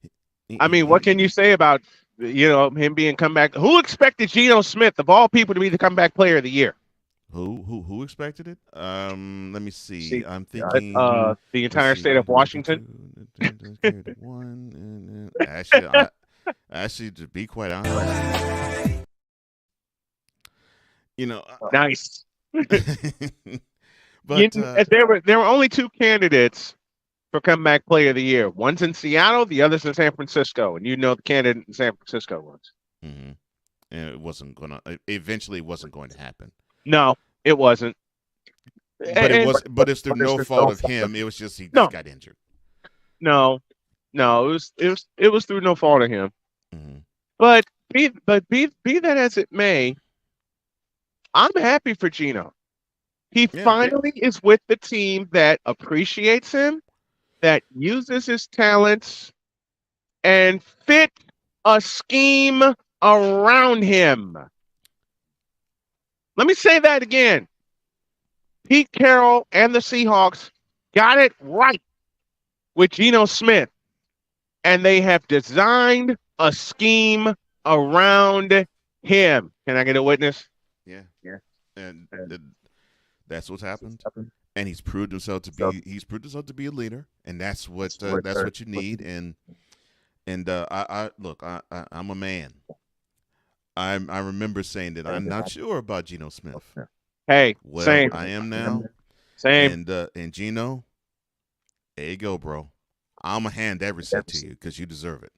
I mean, what can you say about him being comeback? Who expected Geno Smith, of all people, to be the comeback player of the year? Who expected it? Let me see. I'm thinking the entire state of Washington. Actually, to be quite honest, nice. But there were only two candidates for comeback player of the year. One's in Seattle, the other's in San Francisco, and the candidate in San Francisco was. Mm-hmm. And it wasn't eventually wasn't going to happen. No, it wasn't. But it's through no fault of him. It was just he just got injured. No, it was through no fault of him. Mm-hmm. But be that as it may, I'm happy for Geno. He finally is with the team that appreciates him, that uses his talents, and fit a scheme around him. Let me say that again. Pete Carroll and the Seahawks got it right with Geno Smith, and they have designed a scheme around him. Can I get a witness? Yeah. And that's what's happened. And he's proved himself to be a leader, and that's what you need. And I'm a man. I remember saying that I'm not sure about Geno Smith. Hey, well, same. I am now. Same. And Geno, there you go, bro. I'm gonna hand that receipt to you because you deserve it.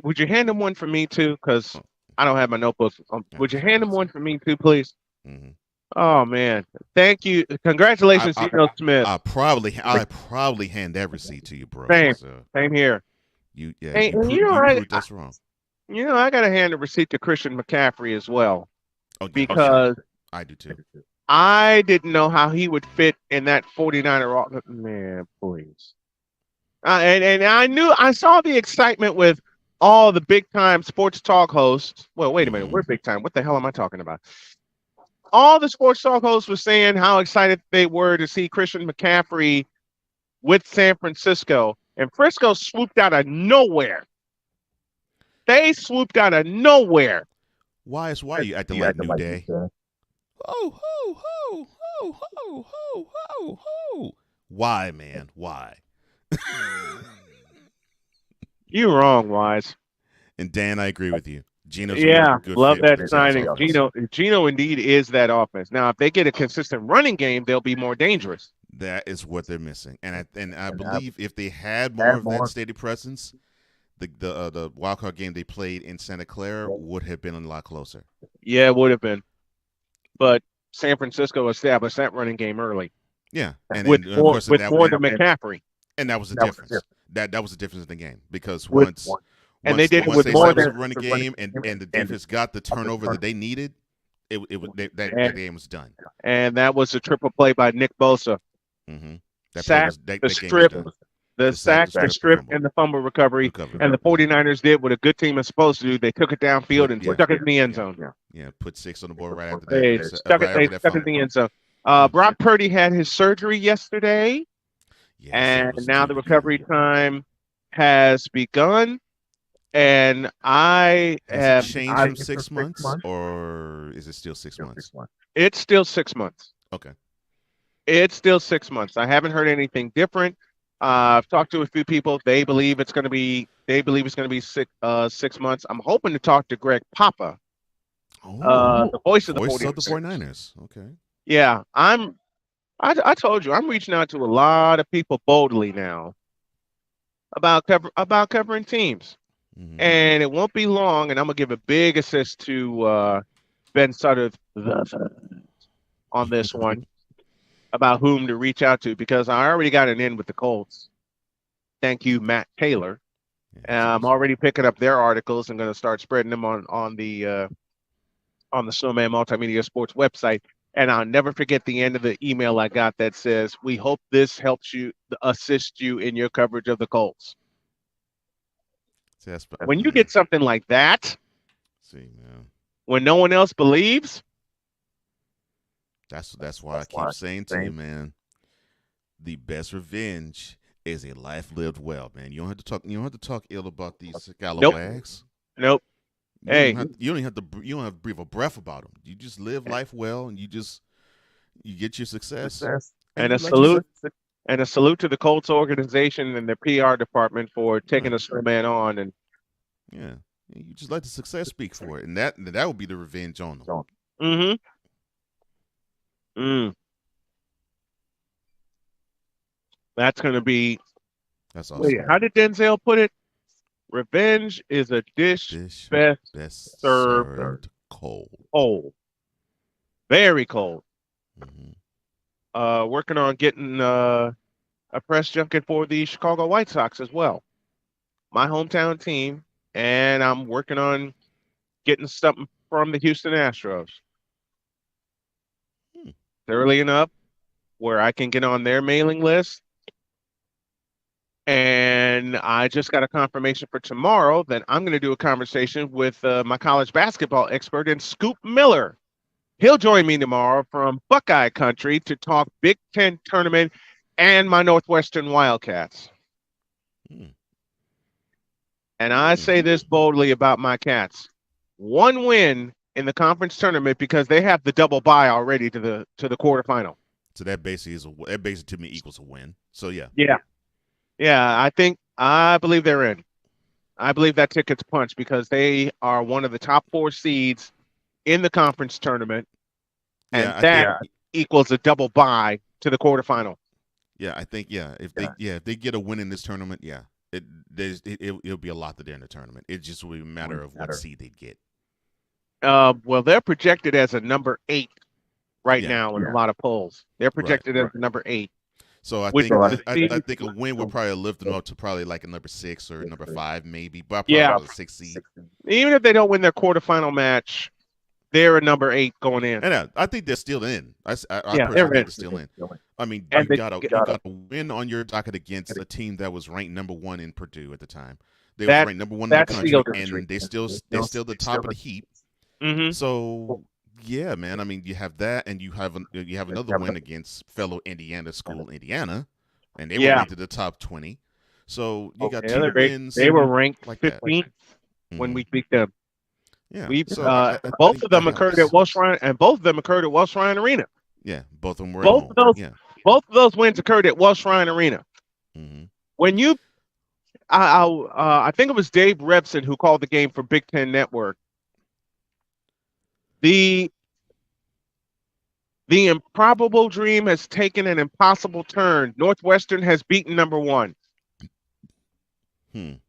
Would you hand him one for me too? Because I don't have my notebook. Would you hand him one for me too, please? Mm-hmm. Oh man, thank you. Congratulations, Geno Smith. I probably hand that receipt to you, bro. Same here. You proved us wrong. I gotta hand a receipt to Christian McCaffrey as well. Because I do too. I didn't know how he would fit in that 49er. Man, please. And I saw the excitement with all the big time sports talk hosts. Well, wait a minute, we're big time. What the hell am I talking about? All the sports talk hosts were saying how excited they were to see Christian McCaffrey with San Francisco, and Frisco swooped out of nowhere. They swooped out of nowhere. Why are you acting like New Day? Oh, ho, ho, ho, ho, ho, ho, ho. Why, man? Why? You're wrong, Wise. And Dan, I agree with you. Geno's good love fit that signing. Geno indeed is that offense. Now, if they get a consistent running game, they'll be more dangerous. That is what they're missing. And I believe if they had more of that steady presence, the wild card game they played in Santa Clara would have been a lot closer. Yeah, it would have been. But San Francisco established that running game early. Yeah, and with more than McCaffrey. And that was the difference. That was the difference in the game because once they did it with more than running game and the defense got the turnover that they needed, that game was done. And that was a triple play by Nick Bosa. Mm-hmm. The sack, the strip, and the fumble recovery. And the 49ers did what a good team is supposed to do. They took it downfield and stuck it in the end zone. Yeah, put 6 on the board right after that. They stuck it in the end zone. Brock Purdy had his surgery yesterday. Yes, and now the recovery time has begun. And I have changed from 6 months, or is it still 6 months? It's still 6 months. Okay. It's still 6 months. I haven't heard anything different. I've talked to a few people. They believe it's going to be 6 months. I'm hoping to talk to Greg Papa, the voice of the 49ers. Okay. Yeah, I told you I'm reaching out to a lot of people boldly now about covering teams. Mm-hmm. And it won't be long, and I'm gonna give a big assist to Ben Sutter on this one about whom to reach out to because I already got an in with the Colts. Thank you, Matt Taylor. I'm already picking up their articles and going to start spreading them on the Snowman Multimedia Sports website. And I'll never forget the end of the email I got that says, "We hope this helps you assist you in your coverage of the Colts." When you get something like that, man, when no one else believes, that's why I keep saying to you, man, the best revenge is a life lived well, man. You don't have to talk ill about these scalawags. Nope. You don't have to breathe a breath about them. You just live life well, and you get your success. And a salute to the Colts organization and their PR department for taking a Snowman on. And yeah, you just let the success speak for it, and that would be the revenge on them. That's going to be. That's awesome. Wait, how did Denzel put it? Revenge is a dish best served cold. Very cold. Working on getting a press junket for the Chicago White Sox as well. My hometown team, and I'm working on getting something from the Houston Astros. Early enough where I can get on their mailing list. And I just got a confirmation for tomorrow that I'm going to do a conversation with my college basketball expert and Scoop Miller. He'll join me tomorrow from Buckeye Country to talk Big Ten tournament and my Northwestern Wildcats. And I say this boldly about my Cats. One win in the conference tournament because they have the double bye already to the quarterfinal. So that basically to me equals a win. So yeah. Yeah, I believe they're in. I believe that ticket's punched because they are one of the top 4 seeds in the conference tournament, and that equals a double bye to the quarterfinal. Yeah, I think if they get a win in this tournament, it'll be a lot that they're in the tournament. It just will be a matter of what seed they'd get. Well, they're projected as a number 8 right now in a lot of polls. They're projected as number 8. So I think a win would probably lift them up to probably like a number 6 or number 5 maybe, but probably a 6 seed. Even if they don't win their quarterfinal match, they're a number 8 going in. And I think they're still in. I personally think they're still in. I mean, you got a win on your docket against a team that was ranked number 1 in Purdue at the time. They were ranked number 1 in the country, and they're still the top of the heap. So. Yeah, man. I mean, you have that, and you have another win against fellow Indiana school, Indiana, and they were ranked to the top 20. So you got 2 wins. They were ranked like 15th when we beat them. Yeah, both of them occurred at Welsh Ryan, and both of them occurred at Welsh Ryan Arena. Yeah, both of them were. Both of those wins occurred at Welsh Ryan Arena. When you, I think it was Dave Rebson who called the game for Big Ten Network. The improbable dream has taken an impossible turn. Northwestern has beaten number 1. And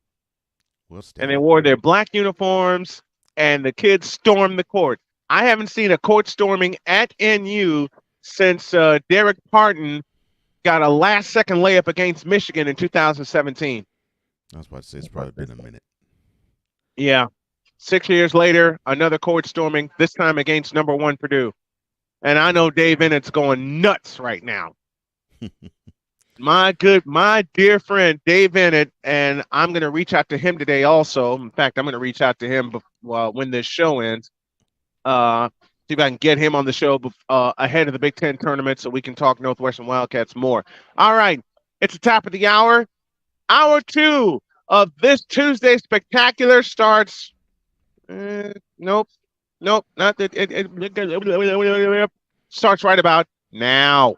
they wore their black uniforms, and the kids stormed the court. I haven't seen a court storming at NU since Derek Parton got a last-second layup against Michigan in 2017. I was about to say it's probably been a minute. Yeah. 6 years later, another court storming, this time against number 1 Purdue. And I know Dave Ennett's going nuts right now. My dear friend, Dave Ennett, and I'm going to reach out to him today also. In fact, I'm going to reach out to him when this show ends. See if I can get him on the show ahead of the Big Ten tournament so we can talk Northwestern Wildcats more. All right. It's the top of the hour. Hour 2 of this Tuesday Spectacular starts... Nope, not that. It starts right about now.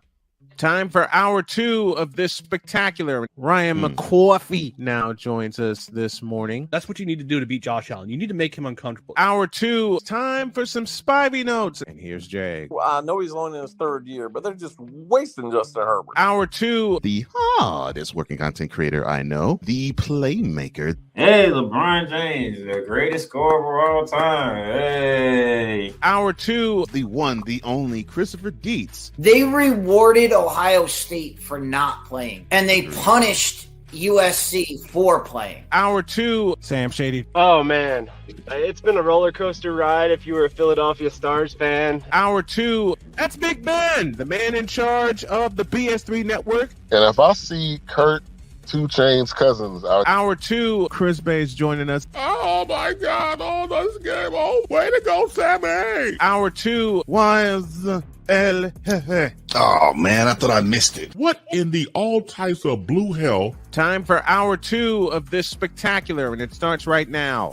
Time for hour 2 of this spectacular. Ryan McCoffey now joins us this morning. That's what you need to do to beat Josh Allen. You need to make him uncomfortable. Hour 2, time for some Spivey notes. And here's Jay. Well, I know he's only in his 3rd year, but they're just wasting Justin Herbert. Hour 2. The hardest working content creator I know, the playmaker. Hey, LeBron James, the greatest scorer of all time. Hey. Hour 2. The one, the only Christopher Dietz. They rewarded Ohio State for not playing, and they punished USC 4 playing? Hour 2, Sam Shady. Oh man, it's been a roller coaster ride if you were a Philadelphia Stars fan. Hour 2, that's Big Ben, the man in charge of the BS3 network. And if I see Kurt 2 Chainz Cousins out. Hour 2, Chris Bay's joining us. Oh my God! Oh, this game! Oh, way to go, Sammy! Hour 2, YSL. Oh man, I thought I missed it. What in the all types of blue hell? Time for hour 2 of this spectacular, and it starts right now.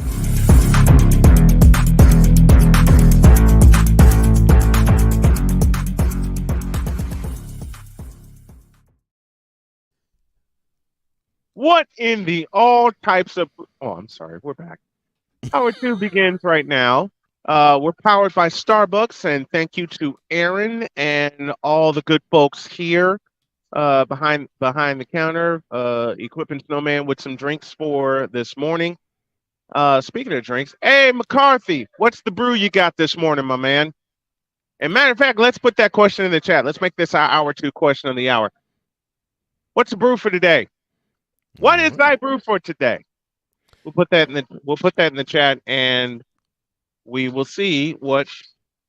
What in the all types of... Oh, I'm sorry. We're back. Hour 2 begins right now. We're powered by Starbucks, and thank you to Aaron and all the good folks here behind the counter, equipping Snowman with some drinks for this morning. Speaking of drinks, hey, McCarthy, what's the brew you got this morning, my man? And matter of fact, let's put that question in the chat. Let's make this our hour 2 question of the hour. What's the brew for today? What is thy brew for today? We'll put that in the chat, and we will see what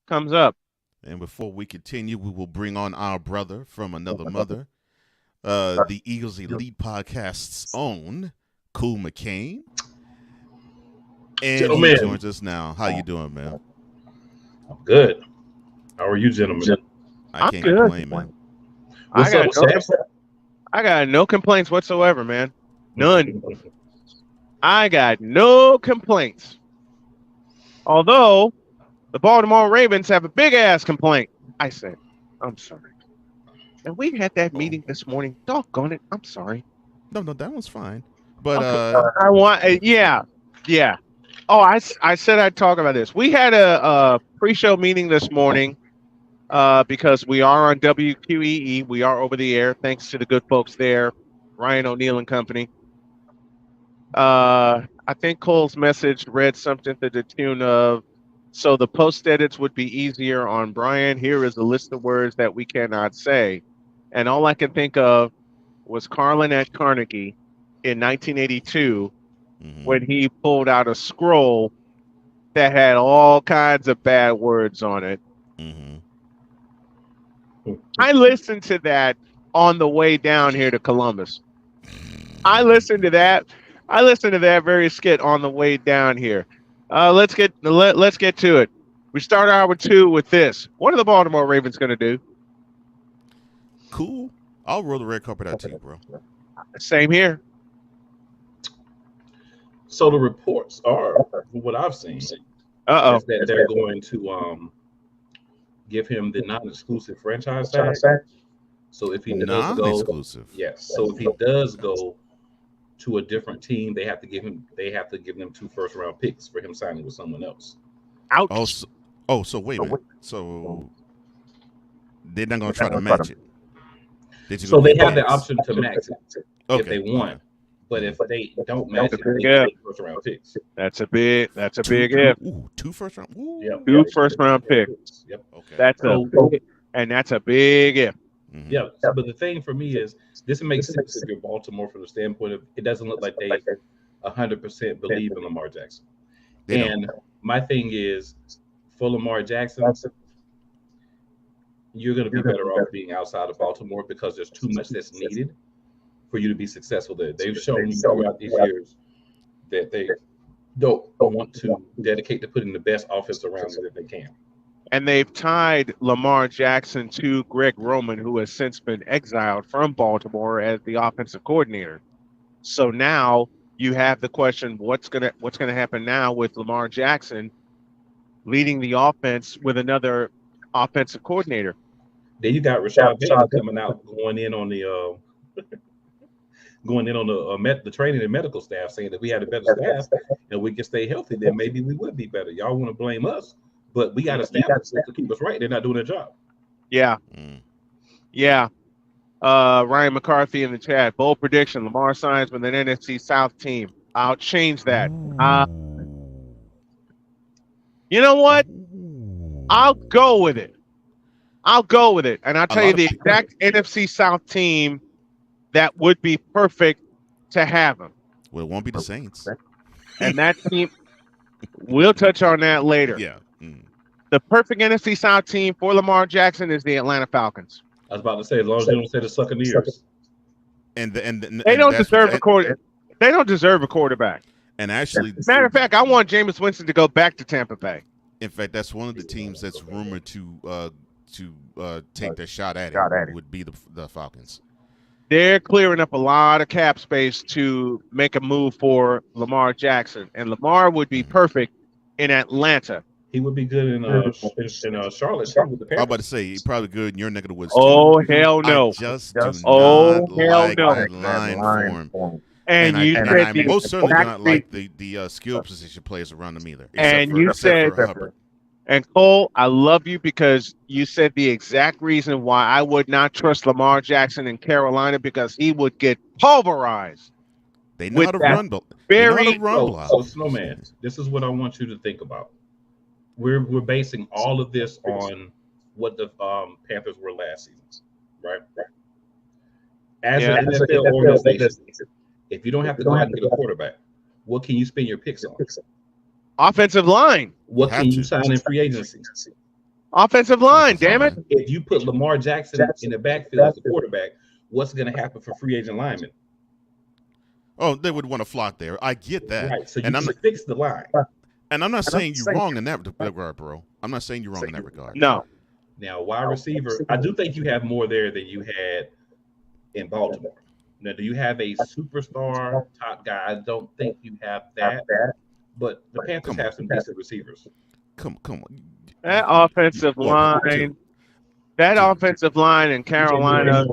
comes up. And before we continue, we will bring on our brother from another mother, the Eagles Elite Podcast's own Cool McCain. And Gentlemen. he joins us now. How you doing, man? I'm good. How are you, gentlemen? I can't complain, man. What's up, Sam? I got no complaints whatsoever, man. None. I got no complaints. Although the Baltimore Ravens have a big ass complaint. I said, I'm sorry. And we had that meeting this morning. Doggone it. I'm sorry. No, that one's fine. But I want, yeah. Oh, I said I'd talk about this. We had a pre-show meeting this morning because we are on WQEE. We are over the air, thanks to the good folks there, Ryan O'Neill and company. I think Cole's message read something to the tune of, so the post edits would be easier on Brian. Here is a list of words that we cannot say. And all I can think of was Carlin at Carnegie in 1982 when he pulled out a scroll that had all kinds of bad words on it. I listened to that on the way down here to Columbus. I listened to that very skit on the way down here. Let's get to it. We start hour 2 with this. What are the Baltimore Ravens going to do? Cool. I'll roll the red carpet out to you, bro. Same here. So the reports are, from what I've seen, is that they're going to give him the non-exclusive franchise tag. So if he does go, yes. So if he does go to a different team, they have to give them 2 first-round picks for him signing with someone else. Ouch. So wait a minute. So they're not going to try to match it. So they have the option to match it if they want. But if they don't match it, they get first-round picks. That's a big if. Ooh, 2 first-round. Yep. 2 first-round picks. Yep. Okay. That's a big if. Yeah, but the thing for me is this makes sense if you're Baltimore from the standpoint of it doesn't look like they 100% believe in Lamar Jackson. And my thing is for Lamar Jackson, you're going to be better off being outside of Baltimore because there's too much that's needed for you to be successful there. They've shown throughout these years that they don't want to dedicate to putting the best offense around it if they can. And they've tied Lamar Jackson to Greg Roman, who has since been exiled from Baltimore as the offensive coordinator. So now you have the question, what's gonna happen now with Lamar Jackson leading the offense with another offensive coordinator? Then you got Rashad Bateman coming out, going in on the training and medical staff, saying that we had a better staff and we can stay healthy, then maybe we would be better. Y'all want to blame us, but we got a staff to keep us right. They're not doing their job. Yeah. Yeah. Ryan McCarthy in the chat. Bold prediction. Lamar signs with an NFC South team. I'll change that. You know what? I'll go with it. And I'll tell you the exact NFC South team that would be perfect to have him. Well, it won't be the Saints. And that team, we'll touch on that later. Yeah. The perfect NFC South team for Lamar Jackson is the Atlanta Falcons. I was about to say, as long as you don't say the Succaneers. They don't deserve a quarterback. They don't deserve a quarterback. And actually, matter of fact, I want Jameis Winston to go back to Tampa Bay. In fact, that's one of the teams that's rumored to take their shot at it. Would be the Falcons. They're clearing up a lot of cap space to make a move for Lamar Jackson, and Lamar would be perfect in Atlanta. He would be good in Charlotte too with the Panthers. I'm about to say he's probably good in your neck of the woods. Oh hell no! I just do not like that line for him. And I most certainly do not like the skill position players around him either. And you said, and Cole, I love you because you said the exact reason why I would not trust Lamar Jackson in Carolina, because he would get pulverized. They know how to run, but so Snowman, this is what I want you to think about. We're basing all of this on what the Panthers were last season, right? As an NFL organization, if you don't have to go out and get a quarterback, what can you spend your picks on? Offensive line. What can you sign in free agency? Offensive line, damn it. If you put Lamar Jackson in the backfield as the quarterback, what's going to happen for free agent linemen? Oh, they would want to flock there. I get that. Right, so you fix the line. And I'm not saying you're wrong in that regard, bro. I'm not saying you're wrong in that regard. No. Now, wide receiver, I do think you have more there than you had in Baltimore. Now, do you have a superstar top guy? I don't think you have that. But the Panthers have some decent receivers. Come on. That offensive line in Carolina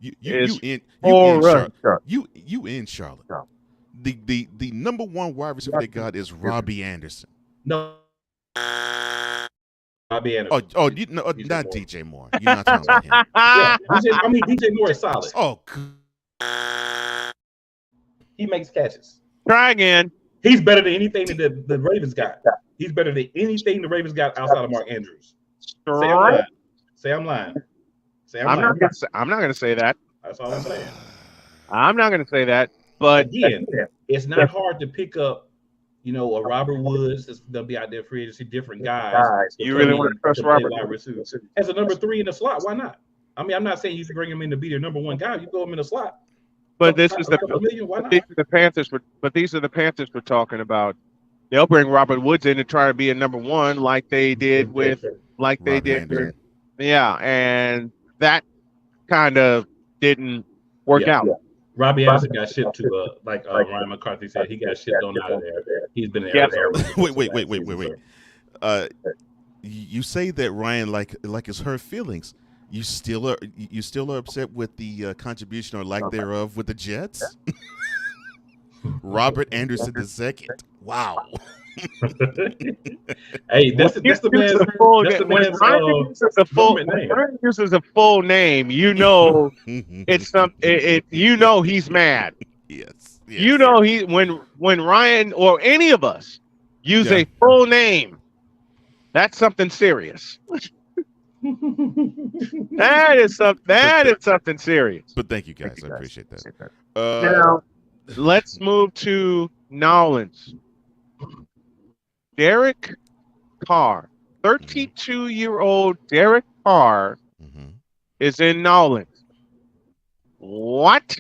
you in Charlotte. The number one wide receiver they got is Robbie Anderson. No. Robbie Anderson. Not DJ Moore. You're not talking about him. Yeah, DJ Moore is solid. Oh, he makes catches. Try again. He's better than anything that the Ravens got. He's better than anything the Ravens got outside of Mark Andrews. Say I'm lying. I'm not going to say that. That's all I'm saying. I'm not going to say that. But again, it's not hard to pick up, a Robert Woods that's going to be out there free agency, different guys. You really want to trust Robert? As a number 3 in the slot, why not? I mean, I'm not saying you should bring him in to be their number 1 guy. You throw him in the slot. But these are the Panthers. But these are the Panthers we're talking about. They'll bring Robert Woods in to try to be a number 1, like they did with, and that kind of didn't work out. Robbie Anderson got shipped to Ryan McCarthy said, he got shipped on out of there. He's been in Arizona. Wait. You say that Ryan like it's hurt feelings. You still are upset with the contribution or lack thereof with the Jets? Robert Anderson II. Wow. Hey, that's the man's Ryan uses a full name. It's something. He's mad. Yes. When Ryan or any of us use a full name, that's something serious. That is something serious. But thank you guys. I appreciate that. Now, let's move to Nolans. Derek Carr, 32-year-old Derek Carr, is in Nolans. What?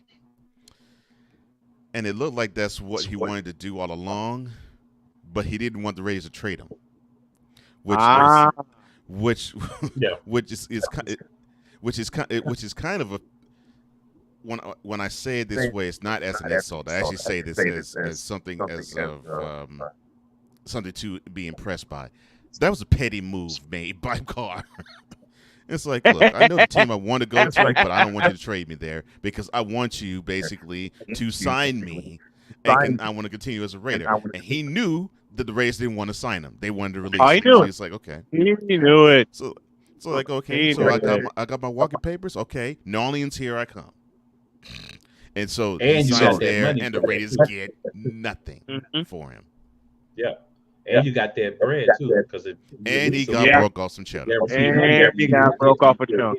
And it looked like that's what he wanted to do all along, but he didn't want the Raiders to trade him, which is kind of a when I say it this way, it's not as an insult. I actually say this as something something to be impressed by. That was a petty move made by Carr. It's like, look, I know the team I want to go to, but I don't want you to trade me there because I want you basically to sign me, and I want to continue as a Raider. And he knew that the Raiders didn't want to sign him; they wanted to release him. Knew He's like, okay, he knew it. So like, okay, I got my walking papers. Okay, New Orleans, here I come. And so he signs there, and the Raiders get nothing for him. Yeah. And you got that bread too, he got broke off some cheddar. And he got broke off a chunk.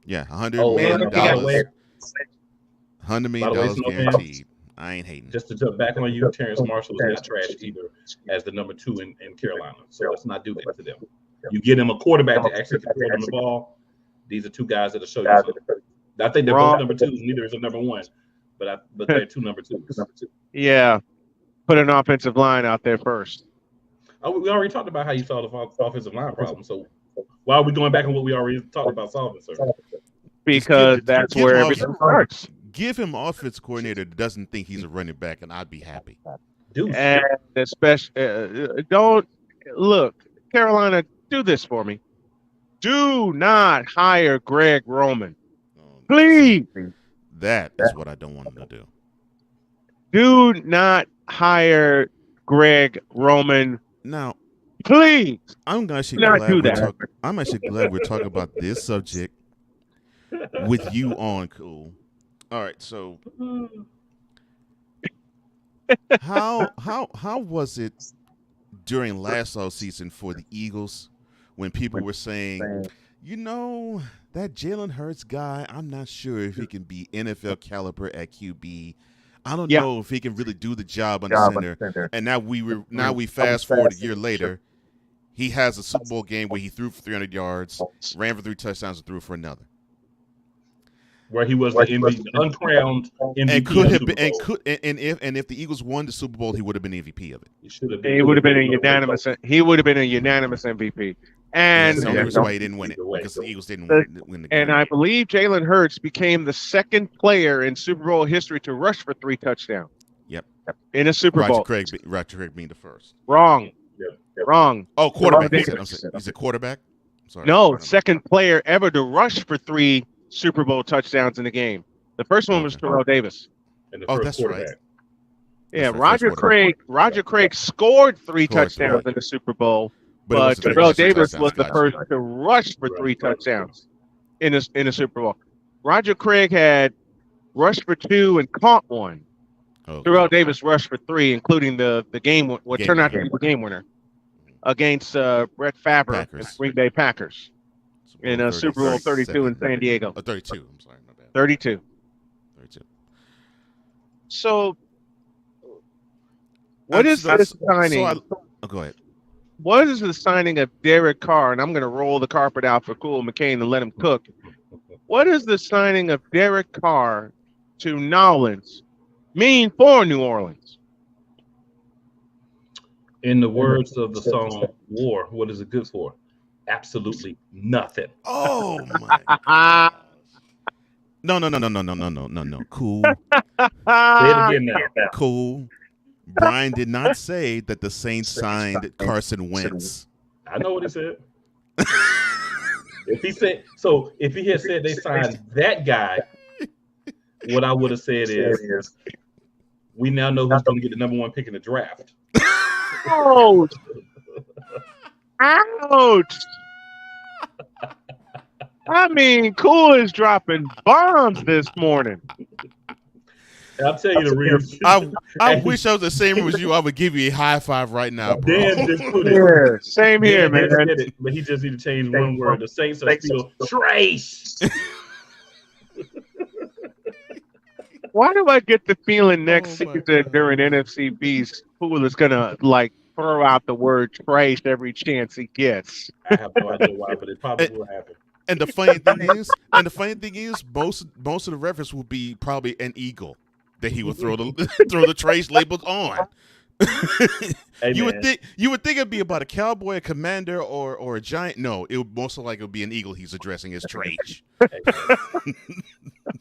Yeah, $100 million. $100 By million the way, Snowman, guaranteed. I ain't hating. just to jump back on you, Terrence Marshall is not trash either as the number 2 in Carolina. So let's not do that to them. You get him a quarterback that actually can throw them the ball. These are 2 guys that'll show you something. I think they're both number 2s. Neither is a number 1, but they're 2 number 2s. Yeah, put an offensive line out there first. Oh, we already talked about how you saw the offensive line problem. So why are we going back on what we already talked about solving, sir? Because that's where everything starts. Give him offense coordinator that doesn't think he's a running back, and I'd be happy. And especially, don't look, Carolina, do this for me. Do not hire Greg Roman. Please. That is what I don't want him to do. Do not hire Greg Roman. Now, please. I'm actually not glad do we're that. I'm actually glad we're talking about this subject with you on, cool. All right, so how was it during last offseason for the Eagles when people were saying, you know, that Jalen Hurts guy, I'm not sure if he can be NFL caliber at QB. I don't know if he can really do the job on the center. And now we fast forward a year later. He has a Super Bowl game where he threw for 300 yards, ran for 3 touchdowns, and threw for another. Where he was the MVP, uncrowned MVP. And if the Eagles won the Super Bowl, he would have been MVP of it. He would have been a unanimous. He would have been a unanimous MVP. And that's the only reason why he didn't win it, because the Eagles didn't win the game. And I believe Jalen Hurts became the second player in Super Bowl history to rush for 3 touchdowns. Yep. In a Super Bowl. Roger Craig being the first. Wrong. Wrong. Oh, quarterback. He's a quarterback? Sorry. No, second player ever to rush for 3 Super Bowl touchdowns in the game. The first one was Terrell Davis. Oh, that's right. Yeah, Roger Craig scored 3 touchdowns in the Super Bowl, but Terrell Davis was the first to rush for 3 touchdowns in a Super Bowl. Roger Craig had rushed for 2 and caught 1. Terrell Davis rushed for 3, including the game what turned out to be the game winner against Brett Favre and Green Bay Packers. In Super Bowl 32 in San Diego. 32, I'm sorry, my bad. 32. So, what is this signing? Go ahead. What is the signing of Derek Carr? And I'm going to roll the carpet out for Cool McCain and let him cook. What is the signing of Derek Carr to Nolans mean for New Orleans? In the words of the song War, what is it good for? Absolutely nothing. Oh my! No. Cool. Say it again now. Cool. Brian did not say that the Saints signed Carson Wentz. I know what he said. If he had said they signed that guy, what I would have said is, we now know who's going to get the number 1 pick in the draft. Ouch! Ouch! I mean, Cool is dropping bombs this morning. I'll tell you the real. I wish I was the same as you. I would give you a high five right now, bro. Dan just put it. Same here, man. But he just need to change one word. The Saints are still trace. Why do I get the feeling next season during NFC Beast, Cool is gonna throw out the word trace every chance he gets? I have no idea why, but it probably will happen. And the funny thing is, most of the reference will be probably an eagle that he would throw the trace labels on. Hey, you would think it'd be about a cowboy, a commander, or a giant. No, it would most likely be an eagle he's addressing as trace.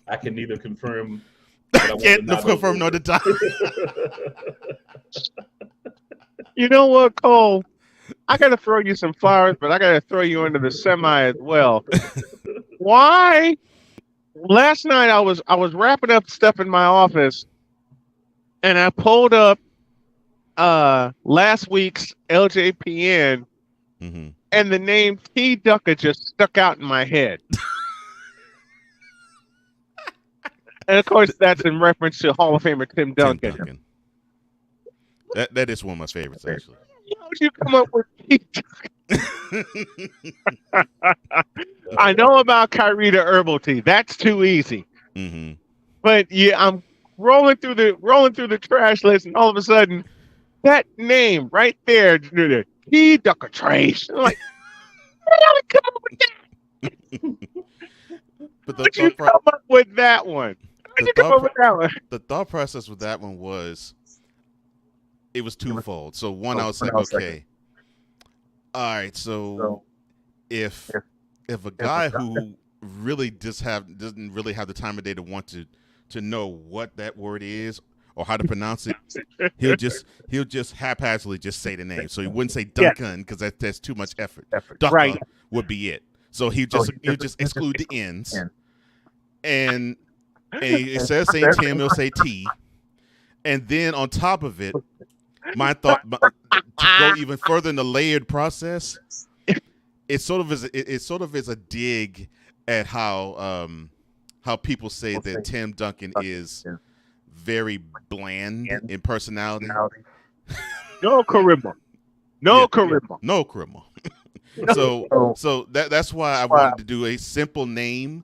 I can neither confirm. I can't confirm nor deny. You know what, Cole? I gotta throw you some flowers, but I gotta throw you into the semi as well. Why? Last night I was wrapping up stuff in my office, and I pulled up last week's LJPN, and the name T. Ducker just stuck out in my head. And of course, that's in reference to Hall of Famer Tim Duncan. That is one of my favorites, actually. How did you come up with T. I know about Kyrita Herbal Tea. That's too easy. But yeah, I'm rolling through the trash list, and all of a sudden, that name right there, T. Ducker Trace. I'm like, where did I come up with that? But How'd you come up with that one? How'd you come up with that one? The thought process with that one was, it was twofold. So one, I was like, okay, all right. So if a guy who really doesn't really have the time of day to want to know what that word is or how to pronounce it, he'll just haphazardly just say the name. So he wouldn't say Duncan because that's too much effort. Ducker Right. would be it. So he'll just exclude the ends, and instead of saying Tim, he'll say T, and then on top of it, my thought to go even further in the layered process, it sort of is a dig at how people say that Tim Duncan is very bland in personality. No charisma. No charisma. No charisma. So that's why I wanted to do a simple name,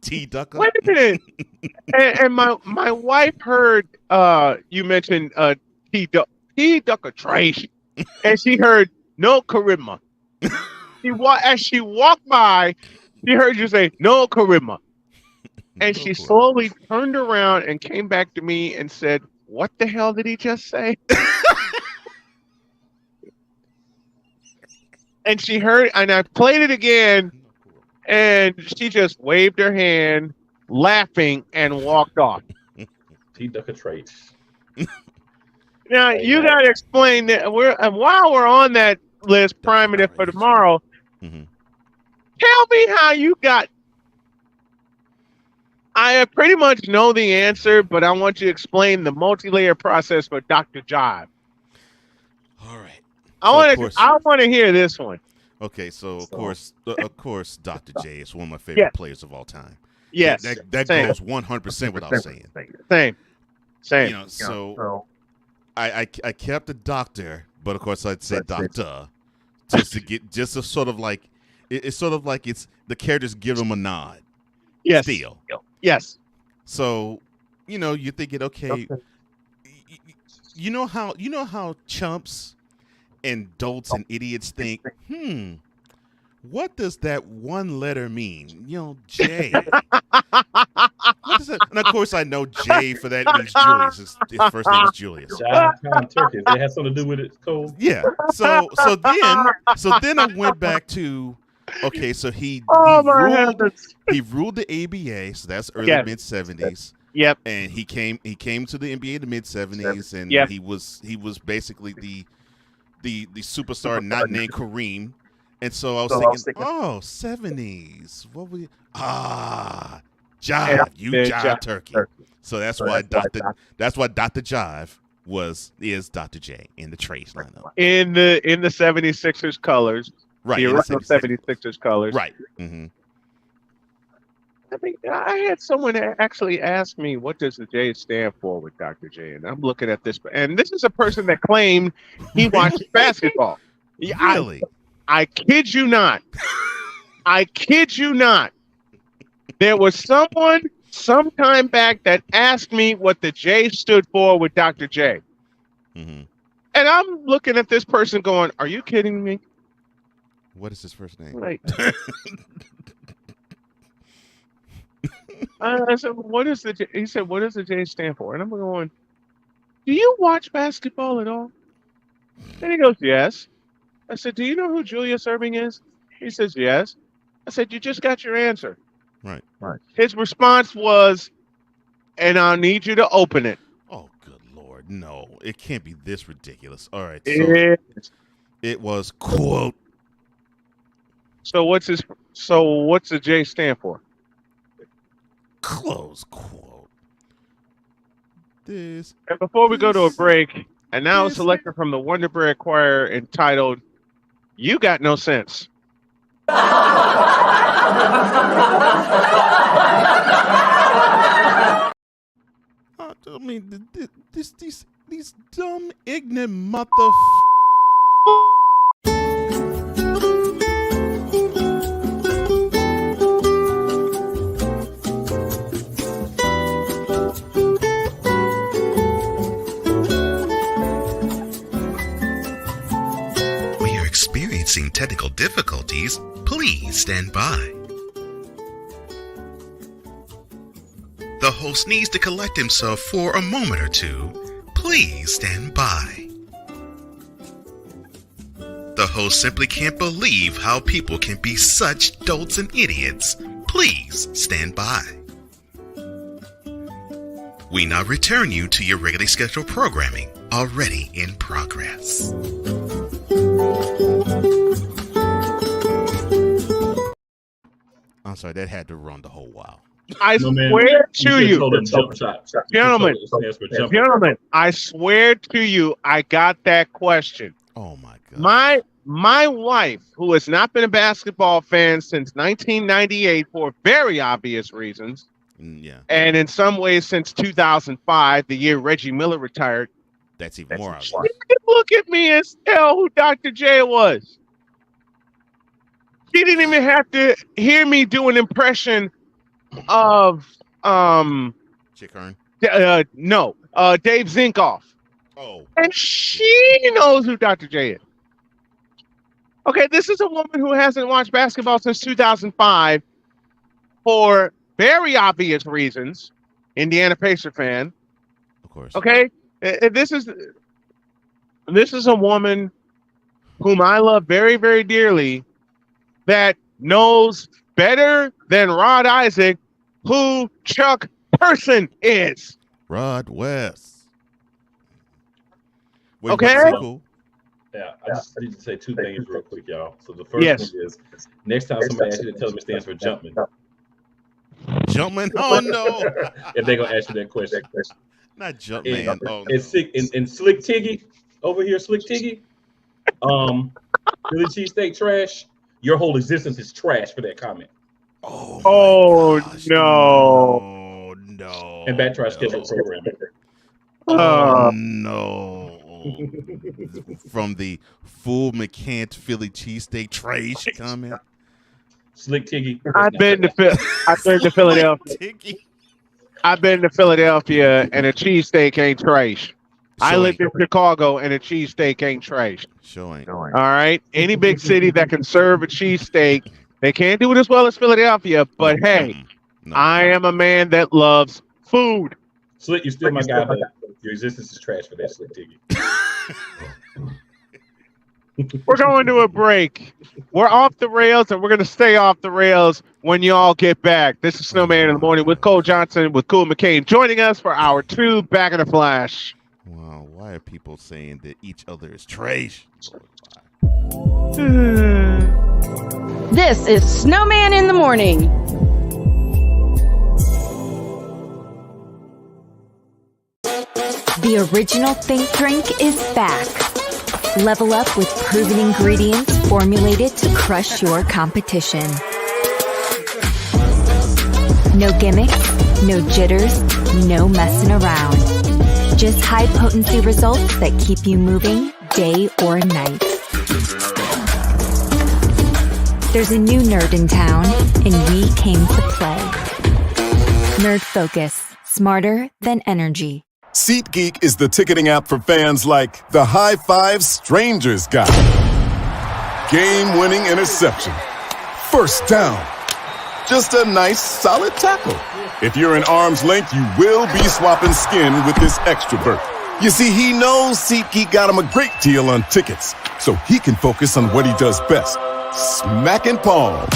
T Ducker. Wait a minute. and my wife heard you mentioned T Ducker Trace, and she heard no charisma. As she walked by, she heard you say no charisma, and she slowly turned around and came back to me and said, "What the hell did he just say?" And she heard, and I played it again, and she just waved her hand, laughing, and walked off. T Ducker Trace. Now you got to explain that. And while we're on that list, priming it for tomorrow. Tell me how you got. I pretty much know the answer, but I want you to explain the multi-layer process for Dr. Jive. All right. I want to hear this one. Okay, so of course, Dr. J is one of my favorite players of all time. Yes, that goes 100% without saying. Same. You know, so I kept the doctor, but of course I'd say doctor, just to sort of like it's sort of like it's the characters give him a nod. Yes. Still. Yes. So you're thinking, okay, you know how chumps and dolts and idiots think, what does that one letter mean? J. What is that? And of course I know J for that means Julius. His first name is Julius. Turkey. They had something to do with it, Cole. Yeah. So then I went back to, okay, so he ruled the ABA, so that's early mid 70s. Yep. And he came to the NBA in the mid 70s, and he was basically the superstar not named Kareem. And so I was thinking, oh, 70s. What we Jive, Jive Turkey. So that's why Dr. Jive is Dr. J in the Trace lineup. In the 76ers colors. Right. The original 76ers colors. Right. Mm-hmm. I had someone actually ask me, what does the J stand for with Dr. J? And I'm looking at this, and this is a person that claimed he watched basketball. Really? I kid you not. I kid you not. There was someone sometime back that asked me what the J stood for with Dr. J. Mm-hmm. And I'm looking at this person going, are you kidding me? What is his first name? Like, I said, what is the J? He said, what does the J stand for? And I'm going, do you watch basketball at all? And he goes, yes. I said, do you know who Julius Erving is? He says, yes. I said, you just got your answer. Right. His response was, and I'll need you to open it. Oh, good Lord. No, it can't be this ridiculous. All right. It was quote. So what's the J stand for? Close quote. And before we go to a break, and now a selection from the Wonder Bread Choir entitled "You Got No Sense." I mean, these dumb, ignorant mother. experiencing technical difficulties, please stand by. The host needs to collect himself for a moment or two. Please stand by. The host simply can't believe how people can be such dolts and idiots. Please stand by. We now return you to your regularly scheduled programming, already in progress. I'm sorry, that had to run the whole while. I swear to you, gentlemen, I swear to you, I got that question. Oh my God. My wife, who has not been a basketball fan since 1998 for very obvious reasons, and in some ways since 2005, the year Reggie Miller retired. That's even more obvious. She didn't look at me and tell who Dr. J was. She didn't even have to hear me do an impression of Chick Hearn? Dave Zinkoff. Oh. And she knows who Dr. J is. Okay, this is a woman who hasn't watched basketball since 2005 for very obvious reasons. Indiana Pacer fan. Of course. Okay? This is a woman whom I love very, very dearly that knows better than Rod Isaac who Chuck Person is. Rod West. Wait, okay. Cool. Yeah, I just need to say two things real quick, y'all. So the first one is, next time somebody asks you to tell them it stands for Jumpman. Jumpman? Oh no! If they're gonna ask you that question. Not Jumpman. And Slick Tiggy over here, Slick Tiggy. Philly cheesesteak trash. Your whole existence is trash for that comment. Oh no! No! And back to our scheduled programming. Oh no! From the full McCant Philly cheesesteak trash comment. Slick Tiggy. I've been to Philadelphia. I've been to Philadelphia and a cheesesteak ain't trash. I lived in Chicago and a cheesesteak ain't trash. Sure ain't. All right. Any big city that can serve a cheesesteak, they can't do it as well as Philadelphia, but hey, I am a man that loves food. Slick, you're still my guy, but your existence is trash for that, Slick Tiggy. We're going to a break. We're off the rails, and we're going to stay off the rails when y'all get back. This is Snowman in the Morning with Cole Johnson, with Cool McCain, joining us for hour 2, Back in the Flash. Wow, why are people saying that each other is trash? This is Snowman in the Morning. The original Think Drink is back. Level up with proven ingredients formulated to crush your competition. No gimmicks, no jitters, no messing around. Just high potency results that keep you moving day or night. There's a new nerd in town, and we came to play. Nerd Focus, smarter than energy. SeatGeek is the ticketing app for fans like the High Five Strangers guy. Game-winning interception. First down. Just a nice, solid tackle. If you're in arm's length, you will be swapping skin with this extrovert. You see, he knows SeatGeek got him a great deal on tickets, so he can focus on what he does best, smacking palms.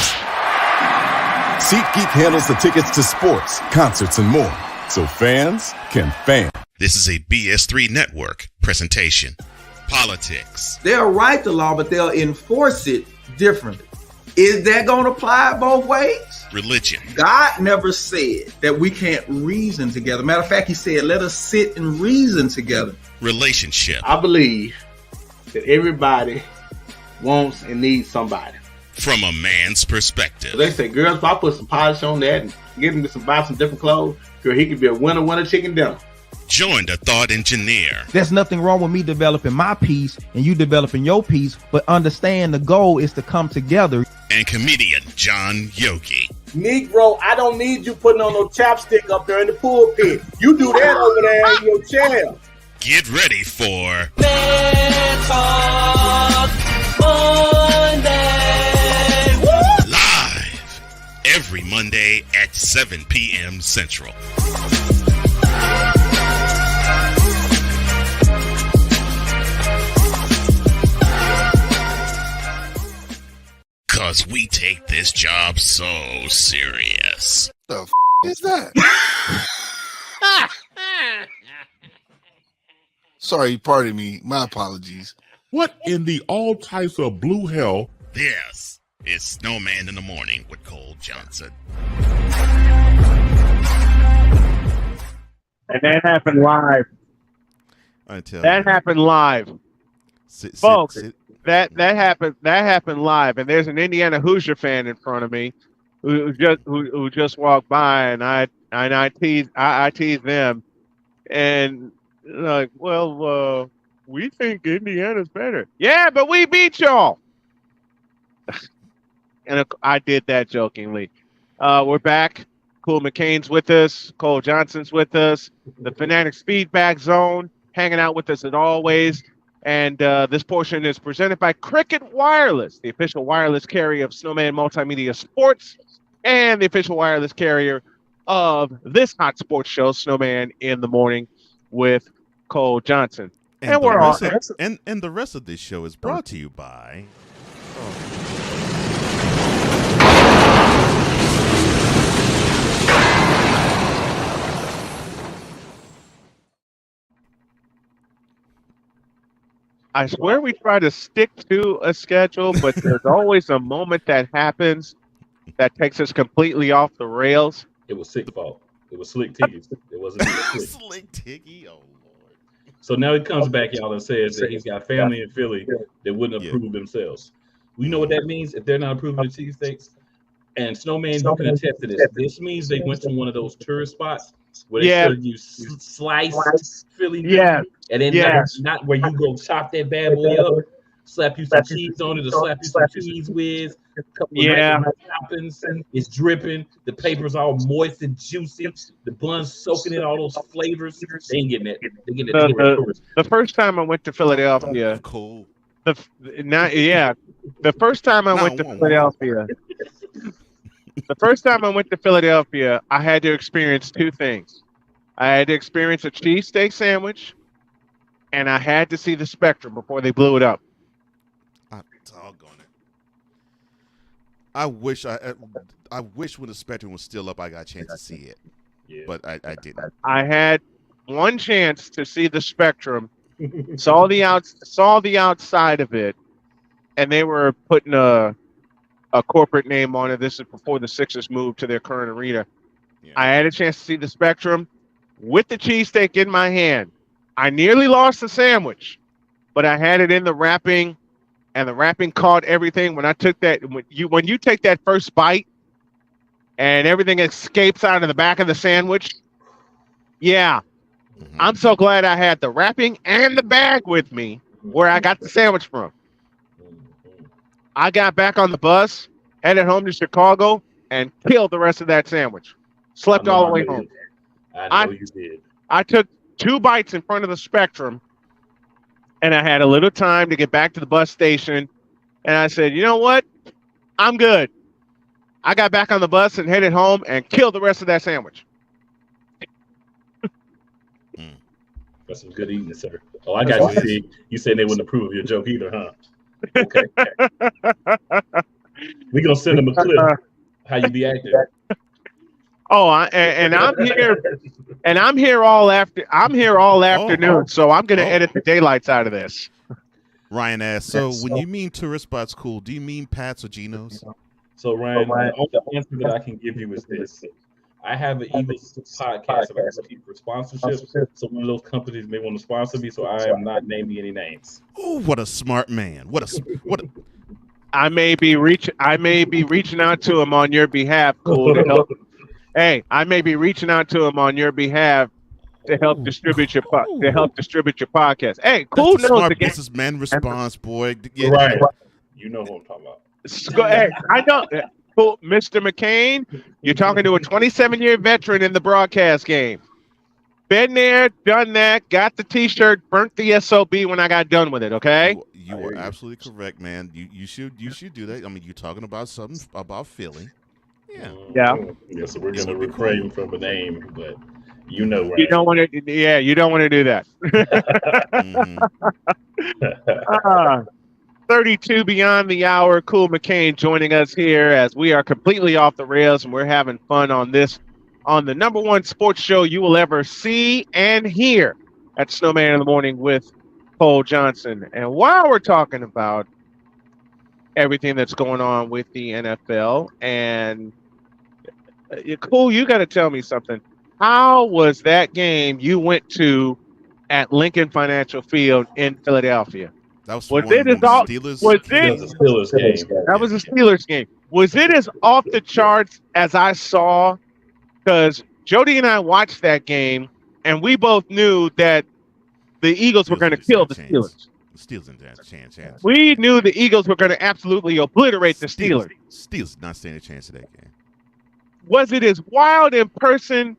SeatGeek handles the tickets to sports, concerts, and more, so fans can fan. This is a BS3 Network presentation. Politics. They'll write the law, but they'll enforce it differently. Is that going to apply both ways? Religion. God never said that we can't reason together. Matter of fact, he said, let us sit and reason together. Relationship. I believe that everybody wants and needs somebody. From a man's perspective. So they say, girls, if I put some polish on that and get him to buy some different clothes, girl, he could be a winner chicken dinner. Join the thought engineer. There's nothing wrong with me developing my piece and you developing your piece, but understand the goal is to come together. And comedian John Yogi. Negro, I don't need you putting on no chapstick up there in the pulpit. You do that over there in your chair. Get ready for Let's talk at 7 p.m. Central. Cause we take this job so serious. The is that? Sorry, pardon me. My apologies. What in the all types of blue hell? Yes, it's Snowman in the Morning with Cole Johnson. And that happened live. That happened live. Folks, that happened live. And there's an Indiana Hoosier fan in front of me who just walked by, and I teased them, and like, well, we think Indiana's better. Yeah, but we beat y'all. And I did that jokingly. We're back. Cool McCain's with us. Cole Johnson's with us. The Fanatics Feedback Zone hanging out with us as always. And this portion is presented by Cricket Wireless, the official wireless carrier of Snowman Multimedia Sports and the official wireless carrier of this hot sports show, Snowman in the Morning with Cole Johnson. And we're all and the rest of this show is brought to you by I swear we try to stick to a schedule, but there's always a moment that happens that takes us completely off the rails. It was Sick fault. It was Slick Tiggy. It wasn't Slick. Slick Tiggy. Oh Lord. So now he comes back, y'all, and says that he's got family in Philly that wouldn't approve themselves. We know what that means if they're not approving the cheesesteaks. And Snowman, you can attest to this. This means they went to one of those tourist spots where they serve you sliced Philly meat, and then not where you go chop that bad boy up, slap you some cheese on it, or slap you some cheese whiz, a couple of toppings, it's dripping, the paper's all moist and juicy, the bun's soaking in all those flavors. They ain't getting that. They getting it. The first time I went to Philadelphia, cool. The first time I went to Philadelphia. The first time I went to Philadelphia, I had to experience two things. I had to experience a cheesesteak sandwich, and I had to see the Spectrum before they blew it up. Doggone it! I wish when the Spectrum was still up, I got a chance to see it. Yeah. But I didn't. I had one chance to see the Spectrum, saw the outside of it, and they were putting a corporate name on it. This is before the Sixers moved to their current arena. Yeah. I had a chance to see the Spectrum with the cheesesteak in my hand. I nearly lost the sandwich, but I had it in the wrapping, and the wrapping caught everything. When I took that, when you take that first bite, and everything escapes out of the back of the sandwich, I'm so glad I had the wrapping and the bag with me where I got the sandwich from. I got back on the bus, headed home to Chicago, and killed the rest of that sandwich. Slept all the way home. I know you did. I took 2 bites in front of the Spectrum, and I had a little time to get back to the bus station. And I said, you know what? I'm good. I got back on the bus and headed home and killed the rest of that sandwich. That's some good eating, sir. Oh, I got you. See, you said they wouldn't approve of your joke either, huh? Okay. We're gonna send them a clip how you be acting. Oh, I'm here all afternoon, so I'm gonna edit the daylights out of this. Ryan asks, so when you mean tourist spots cool, do you mean Pat's or Geno's? So Ryan, the only answer that I can give you is this. I have an Eagles podcast that I compete for sponsorship. So one of those companies may want to sponsor me, so I am not naming any names. Oh, what a smart man! What a I may be reaching out to him on your behalf, Cool, to help. Hey, I may be reaching out to him on your behalf to help distribute your podcast. Hey, Cool knows smart the game. businessman response, boy. Right. You know who I'm talking about. Hey, I know. Cool, Mr. McCain, you're talking to a 27-year veteran in the broadcast game. Been there, done that, got the T-shirt, burnt the SOB when I got done with it. Okay. You are absolutely correct, man. You should do that. I mean, you're talking about something about Philly. Yeah. Yeah. Yeah, so we're This going to would be refrain from a name, but you know where You don't want to. Yeah, you don't want to do that. Ah, 32 beyond the hour. Cool McCain joining us here as we are completely off the rails and we're having fun on the number one sports show you will ever see and hear at Snowman in the Morning with Cole Johnson. And while we're talking about everything that's going on with the NFL, and Cole, you got to tell me something. How was that game you went to at Lincoln Financial Field in Philadelphia? That was Was one it when as the off? Steelers Was came. it? That was a Steelers game. That was a Steelers game. Was it as off the charts as I saw? Because Jody and I watched that game, and we both knew that the Eagles were going to kill the Steelers. The Steelers didn't have a chance. We knew the Eagles were going to absolutely obliterate the Steelers. Steelers not standing a chance to that game. Was it as wild in person,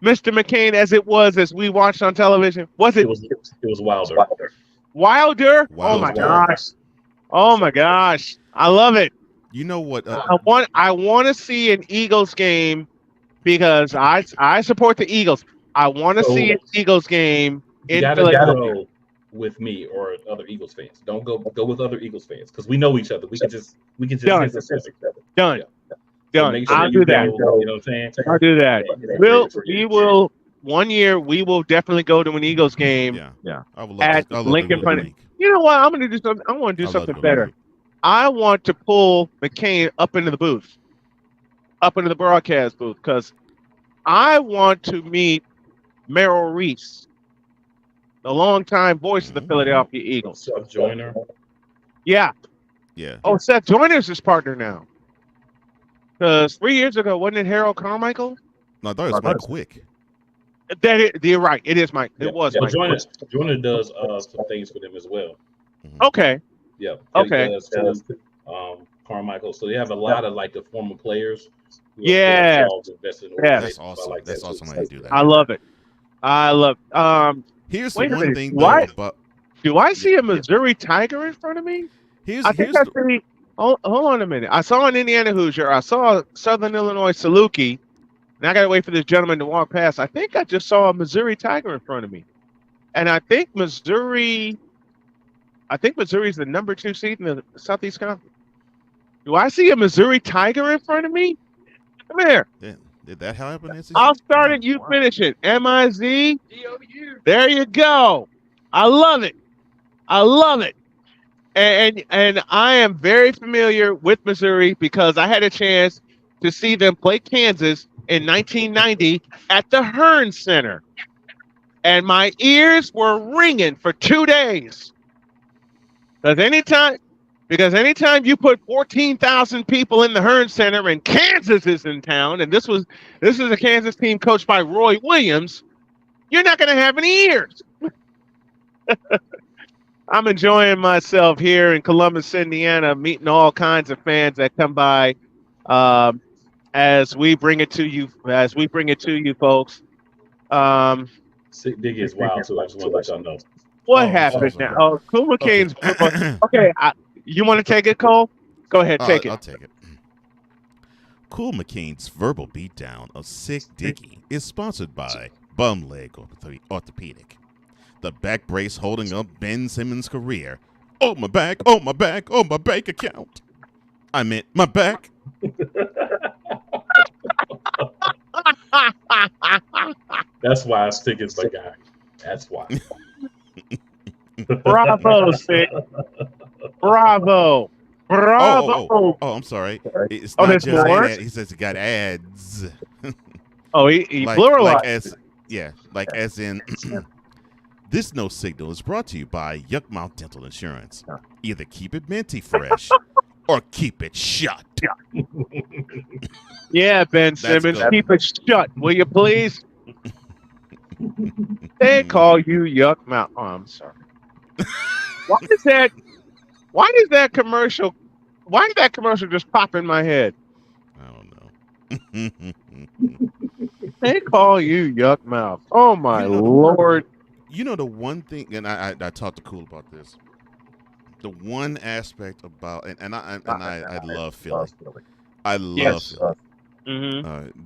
Mr. McCain, as it was as we watched on television? Was it? It was wilder. Wilder? Oh my gosh! Oh my gosh! I love it. You know what? I want to see an Eagles game because I support the Eagles. I want to see an Eagles game in You Philadelphia. gotta go with me or other Eagles fans. Don't go with other Eagles fans because we know each other. We can just Done. hit each other. Done. So Done. make sure I'll you do that. go, you know what I'm saying? I'll do that. Yeah. We will. One year we will definitely go to an Eagles game. Yeah. I would love At to, I would love Lincoln to go to the Financial. league. You know what? I'm going to do something. I want to do I'd love to something go to the better. league. I want to pull McCain up into the booth, up into the broadcast booth, because I want to meet Merrill Reese, the longtime voice of the Philadelphia Eagles. Seth Joyner. Yeah. Yeah. Oh, Seth Joyner's his partner now. Because 3 years ago, wasn't it Harold Carmichael? No, I thought it was Mike Quick. You're right. It is Mike. It was Mike. Joyner does some things for them as well. Okay. Yeah. Okay. Does too, Carmichael. So they have a lot of like the former players. Yeah. That's awesome. That's awesome how you do that. I love it. I love. Here's wait the a one minute. thing Why? though about Do I see a Missouri Tiger in front of me? I think I see. Hold on a minute. I saw an Indiana Hoosier. I saw a Southern Illinois Saluki. And I got to wait for this gentleman to walk past. I think I just saw a Missouri Tiger in front of me. And I think Missouri's the number 2 seed in the Southeast Conference. Do I see a Missouri Tiger in front of me? Come here. Yeah. Did that happen? I'll start it. You finish it. M-I-Z. There you go. I love it. I love it. And I am very familiar with Missouri because I had a chance to see them play Kansas in 1990 at the Hearn Center. And my ears were ringing for 2 days. Because anytime you put 14,000 people in the Hearn Center and Kansas is in town, and this is a Kansas team coached by Roy Williams, you're not going to have any ears. I'm enjoying myself here in Columbus, Indiana, meeting all kinds of fans that come by as we bring it to you. Folks. Diggy is wild, so I just want to let y'all know. What happened now? Oh, Cool McCain's. Okay, you want to take it, Cole? Go ahead, take it. I'll take it. Cool McCain's verbal beatdown of Sick Diggy is sponsored by Bum Leg Orthopedic. The back brace holding up Ben Simmons' career. Oh, my back, oh, my back, oh, my bank account. I meant my back. That's why Stick is my guy. That's why. Bravo, Stick. Bravo. Bravo. Oh, I'm sorry. It's not just ads. He says he got ads. He pluralized. Like as in... This no signal is brought to you by Yuckmouth Dental Insurance. Either keep it minty fresh or keep it shut. Yeah, Ben Simmons, keep it shut, will you please? They call you Yuckmouth. Oh, I'm sorry. Why did that commercial just pop in my head? I don't know. They call you Yuckmouth. Oh my Lord. You know the one thing, and I talked to Cool about this. The one aspect about, and I love Philly. I love Philly.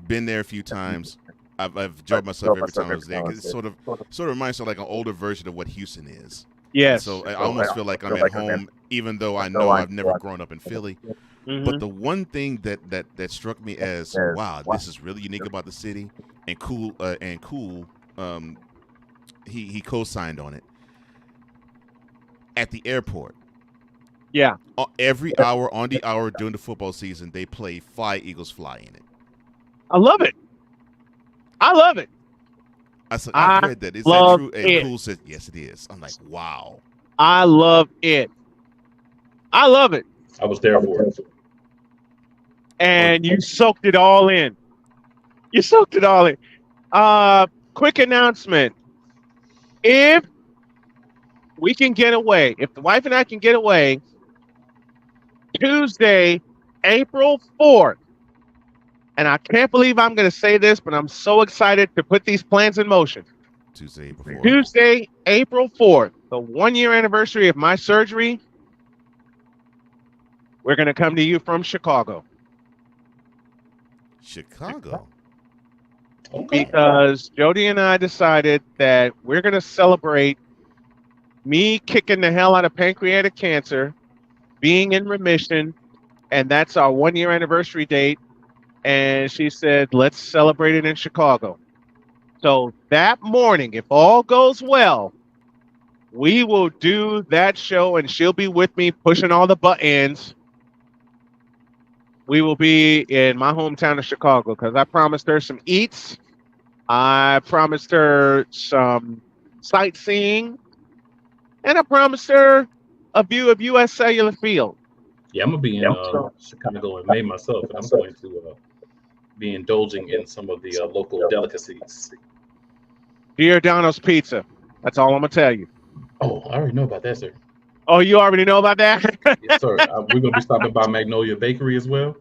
Been there a few times. I've enjoyed myself every time I was there. 'Cause it sort of reminds me of like an older version of what Houston is. Yes. So I almost feel like I'm at home, even though I know I've never grown up in Philly. But the one thing that struck me as wow, this is really unique about the city, and cool, he co-signed on it at the airport. Yeah. Every hour on the hour during the football season, they play "Fly Eagles Fly" in it. I love it. I said, I've read that. Is that true? And Cool said, yes, it is. I'm like, wow. I love it. I was there for it. And you soaked it all in. Quick announcement. If we can get away, if the wife and I can get away, Tuesday, April 4th, and I can't believe I'm going to say this, but I'm so excited to put these plans in motion. Tuesday, April 4th, the 1-year anniversary of my surgery. We're going to come to you from Chicago. Okay. Because Jody and I decided that we're going to celebrate me kicking the hell out of pancreatic cancer, being in remission, and that's our 1-year anniversary date. And she said, let's celebrate it in Chicago. So that morning, if all goes well, we will do that show, and she'll be with me pushing all the buttons. We will be in my hometown of Chicago because I promised her some eats. I promised her some sightseeing. And I promised her a view of U.S. Cellular Field. Yeah, I'm going to be in Chicago in May myself, and I'm going to be indulging in some of the local delicacies. Giordano's Pizza. That's all I'm going to tell you. Oh, I already know about that, sir. Oh, you already know about that? Yes, sir. We're going to be stopping by Magnolia Bakery as well.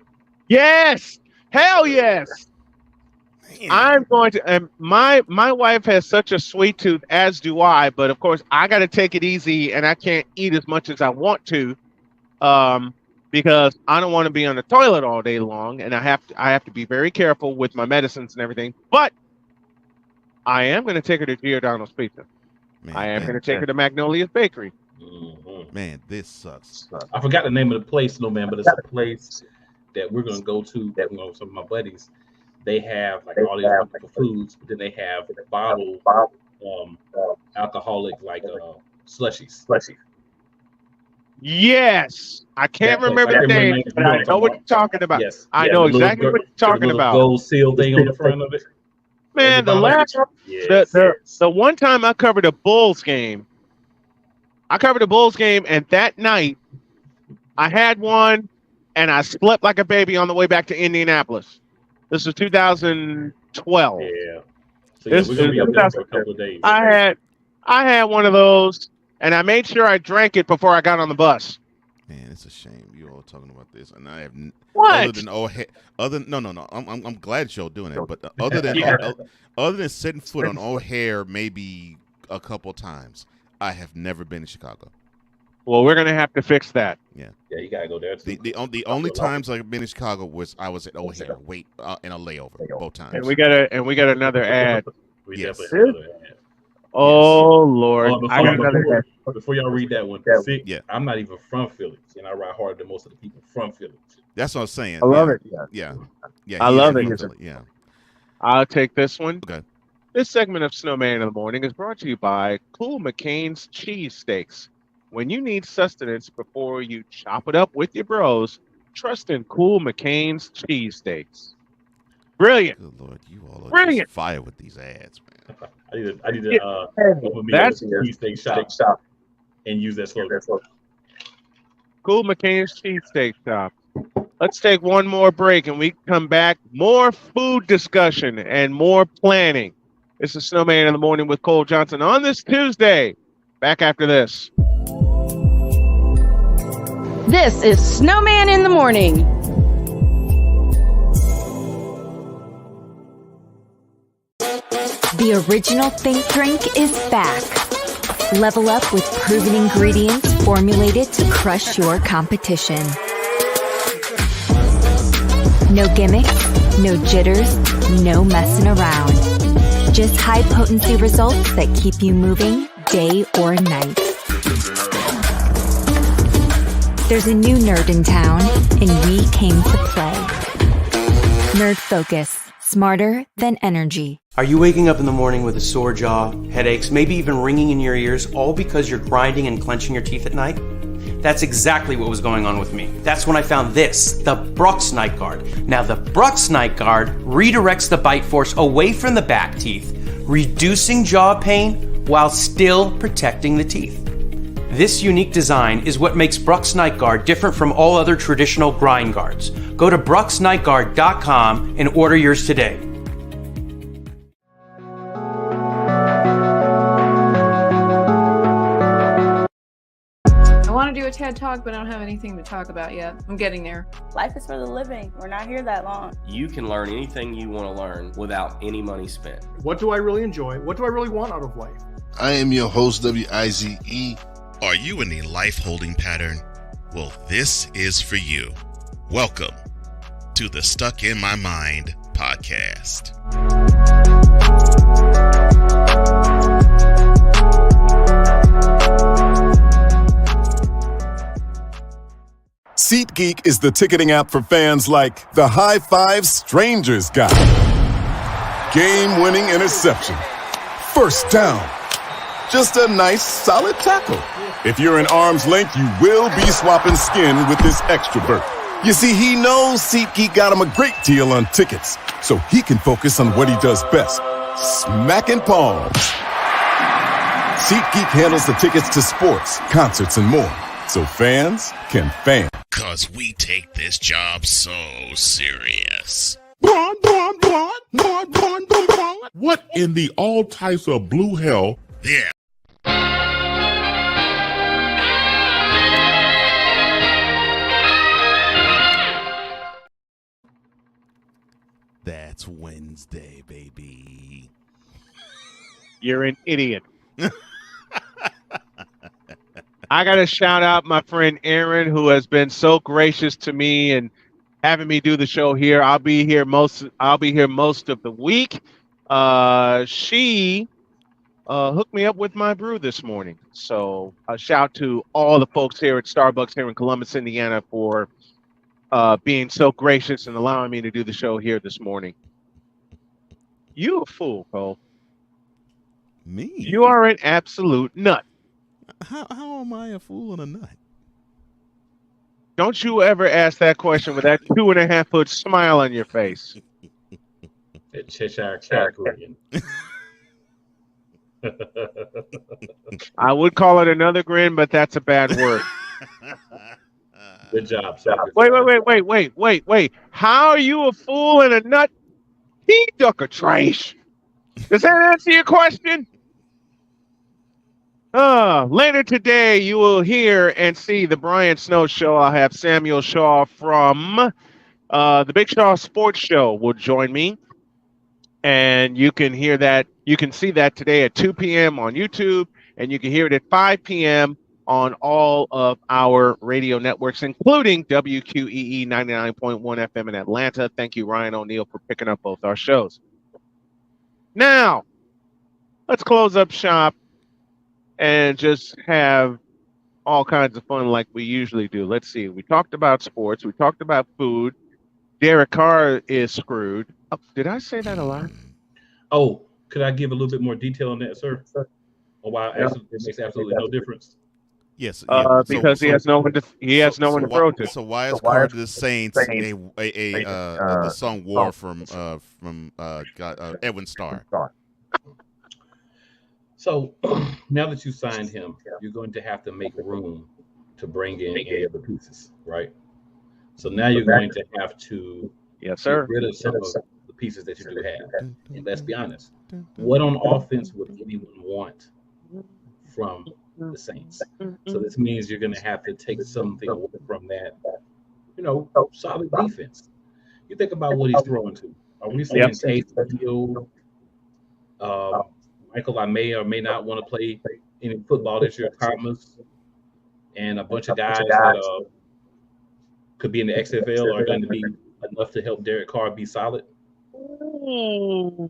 Yes. Hell yes. I'm going to, and my wife has such a sweet tooth, as do I, but of course I got to take it easy, and I can't eat as much as I want to, because I don't want to be on the toilet all day long, and I have to be very careful with my medicines and everything. But I am going to take her to Giordano's Pizza. I am going to take her to Magnolia's Bakery. Man, this sucks. I forgot the name of the place, Snowman, but it's a place that we're going to go to. That some of my buddies. They have like all these wonderful foods, but then they have bottled alcoholic slushies. Yes, I can't remember the name, but I know what you're talking about. Yes, I know exactly what you're talking about. Gold seal thing on the front of it. Man, the one time I covered a Bulls game, and that night I had one, and I slept like a baby on the way back to Indianapolis. This was 2012. Yeah. So we're gonna be up there for a couple of days. I had one of those, and I made sure I drank it before I got on the bus. Man, it's a shame you all talking about this, and I have what? I'm glad y'all doing it, but other than setting foot on O'Hare maybe a couple times, I have never been to Chicago. Well, we're gonna have to fix that. Yeah, you gotta go there too. The only times I've been in Chicago was I was at O'Hare, in a layover both times. And we got another ad. Yes. Oh Lord! I got another ad. Before y'all read that one, I'm not even from Philly, and I ride harder than most of the people from Philly. That's what I'm saying. I love it. Yeah. I love it. Yeah. I'll take this one. Okay. This segment of Snowman in the Morning is brought to you by Cool McCain's Cheesesteaks. When you need sustenance before you chop it up with your bros, trust in Cool McCain's Cheesesteaks. Brilliant. Good Lord, you all are brilliant. Just fire with these ads, man. I need to open me a cheesesteak shop and use that slogan. Cool McCain's Cheesesteak Shop. Let's take one more break, and we come back. More food discussion and more planning. This is Snowman in the Morning with Cole Johnson on this Tuesday. Back after this. This is Snowman in the Morning. The original Think Drink is back. Level up with proven ingredients formulated to crush your competition. No gimmicks, no jitters, no messing around. Just high potency results that keep you moving day or night. There's a new nerd in town, and we came to play. Nerd Focus, smarter than energy. Are you waking up in the morning with a sore jaw, headaches, maybe even ringing in your ears, all because you're grinding and clenching your teeth at night? That's exactly what was going on with me. That's when I found this, the Brux Night Guard. Now, the Brux Night Guard redirects the bite force away from the back teeth, reducing jaw pain while still protecting the teeth. This unique design is what makes Brux Night Guard different from all other traditional grind guards. Go to bruxnightguard.com and order yours today. I want to do a TED Talk, but I don't have anything to talk about yet. I'm getting there. Life is for the living. We're not here that long. You can learn anything you want to learn without any money spent. What do I really enjoy? What do I really want out of life? I am your host, W-I-Z-E. Are you in a life holding pattern? Well, this is for you. Welcome to the Stuck in My Mind podcast. SeatGeek is the ticketing app for fans like the High Five Strangers guy, game-winning interception, first down, just a nice solid tackle. If you're in arm's length, you will be swapping skin with this extrovert. You see, he knows SeatGeek got him a great deal on tickets, so he can focus on what he does best, smacking palms. SeatGeek handles the tickets to sports, concerts, and more, so fans can fan. 'Cause we take this job so serious. What in the all types of blue hell? Yeah. That's Wednesday, baby. You're an idiot. I got to shout out my friend Aaron, who has been so gracious to me and having me do the show here. I'll be here most of the week. She hooked me up with my brew this morning. So a shout to all the folks here at Starbucks here in Columbus, Indiana for being so gracious and allowing me to do the show here this morning. You a fool, Cole. Me? You are an absolute nut. How am I a fool and a nut? Don't you ever ask that question with that 2.5 foot smile on your face. That Cheshire Cat. I would call it another grin, but that's a bad word. Good job, sir. Wait. How are you a fool and a nut? He duck a trash. Does that answer your question? Later today, you will hear and see the Brian Snow Show. I'll have Samuel Shaw from the Big Shaw Sports Show will join me. And you can hear that. You can see that today at 2 p.m. on YouTube, and you can hear it at 5 p.m. on all of our radio networks, including WQEE 99.1 FM in Atlanta. Thank you, Ryan O'Neill, for picking up both our shows. Now, let's close up shop and just have all kinds of fun like we usually do. Let's see. We talked about sports. We talked about food. Derek Carr is screwed. Oh, did I say that a lot? Oh, could I give a little bit more detail on that, sir? Or why it makes absolutely no difference? Yes. Because he has no one to throw to. So why is Carter the Saints the song "War" from Edwin Starr? So now that you signed him, you're going to have to make room to bring in any other pieces, right? So now you're going to have to get rid of some of the pieces that you do have. And let's be honest, what on offense would anyone want from the Saints? So this means you're going to have to take something away from that, solid defense. You think about what he's throwing to. Are we saying Taysom Hill? Michael, I may or may not want to play any football this year. Thomas and a bunch of guys that could be in the XFL are going to be enough to help Derek Carr be solid? You know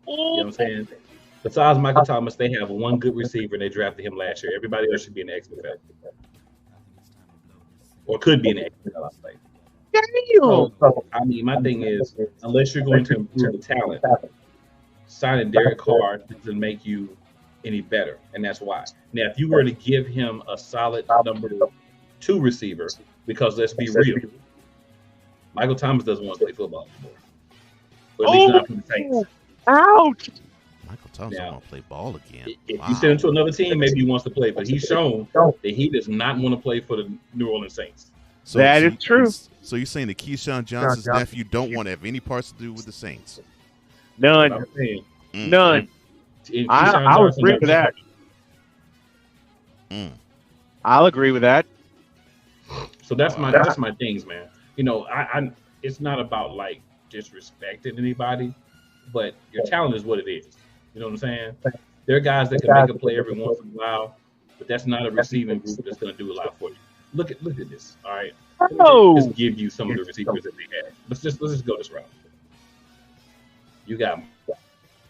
what I'm saying? Besides Michael Thomas, they have one good receiver, and they drafted him last year. Everybody else should be in the XFL. Or could be in the XFL, I say. So, I mean, my thing is, unless you're going to improve the talent, signing Derek Carr doesn't make you any better, and that's why. Now, if you were to give him a solid number 2 receiver, because let's be real, Michael Thomas doesn't want to play football anymore. Or at least not from the Saints. Ouch! Michael Thomas don't want to play ball again. If you send him to another team, maybe he wants to play, but he's shown that he does not want to play for the New Orleans Saints. So, that is true. So you're saying that Keyshawn Johnson's nephew don't want to have any parts to do with the Saints? None. None. I'll agree with that. I'll agree with that. So that's my things, man. You know, I it's not about like disrespecting anybody, but your talent is what it is. You know what I'm saying? There are guys that can make a play every once in a while, but that's not a receiving group that's going to do a lot for you. Look at this. All right. Just give you some of the receivers that they have. Let's just go this route. You got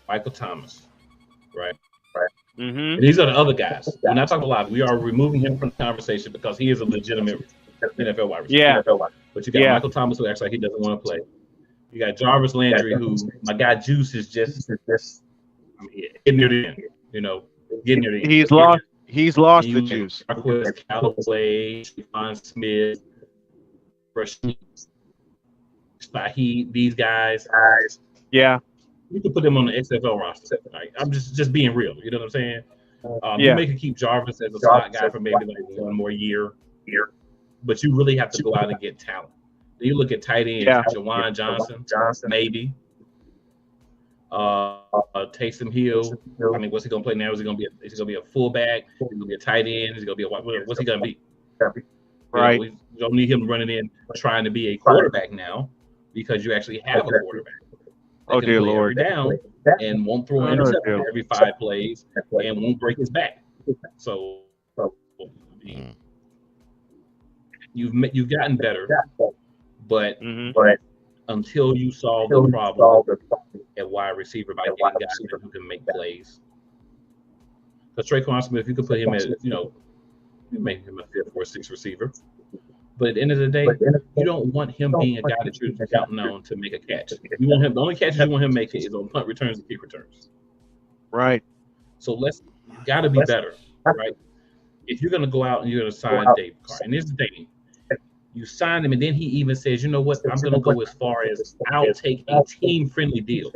Michael Thomas, right? And these are the other guys. We're not talking a lot. We are removing him from the conversation because he is a legitimate NFL wide receiver. Yeah. But you got Michael Thomas, who acts like he doesn't want to play. You got Jarvis Landry, who my guy Juice is just getting near the end. You know, getting near the end. He's lost the juice. Marquez Callaway, Stephon Smith, Rashid, Shaheed, these guys. Yeah. You can put them on the XFL roster. Right? I'm just being real. You know what I'm saying? You may keep Jarvis as a slot guy for maybe like one more year. But you really have to go out and get talent. Then you look at tight end, Jawan Johnson, maybe. Taysom Hill. I mean, what's he gonna play now? Is he gonna be a fullback? Is he gonna be a tight end? Is he gonna be what's he gonna be? Right. You don't need him running in trying to be a quarterback now because you actually have a quarterback. Oh dear Lord! Every down and won't throw an interception every 5 plays and won't break his back. So you've gotten better, but until you solve the problem at wide receiver by getting guys who can make plays. Because Traquan Smith, you could put him as you make him a 5th or 6th receiver. But at the end of the day, you don't want him being a guy that you're counting on to make a catch. You want him. The only catches you want him making is on punt returns and kick returns. Right. So you got to be better, right? If you're going to go out and you're going to sign Dave Carr, and here's the thing: you sign him, and then he even says, "You know what? I'm going to go as far as I'll take a team-friendly deal,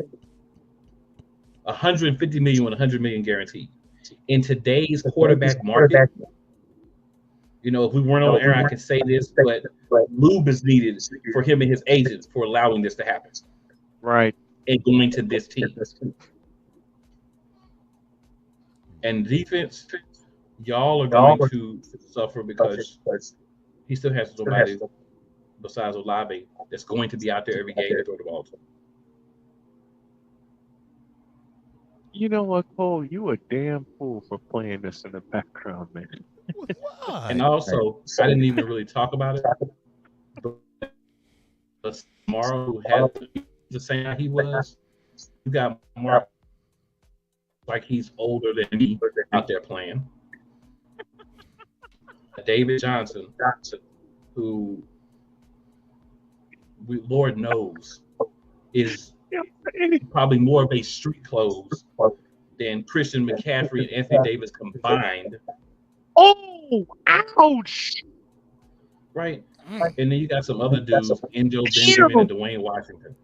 $150 million with $100 million guaranteed." In today's quarterback market. You know, if we weren't on air, I could say this, but lube is needed for him and his agents for allowing this to happen. Right. And going to this team. And defense, y'all are going to suffer because he still has somebody besides Olave that's going to be out there every game to throw the ball to. You know what, Cole? You a damn fool for playing this in the background, man. And also, I didn't even really talk about it. But Morrow, who had the same how he was, you got Morrow like he's older than me out there playing. David Johnson, who Lord knows is probably more of a street clothes than Christian McCaffrey and Anthony Davis combined. Oh, ouch! Right. And then you got some other dudes, Angel Benjamin and Dwayne Washington.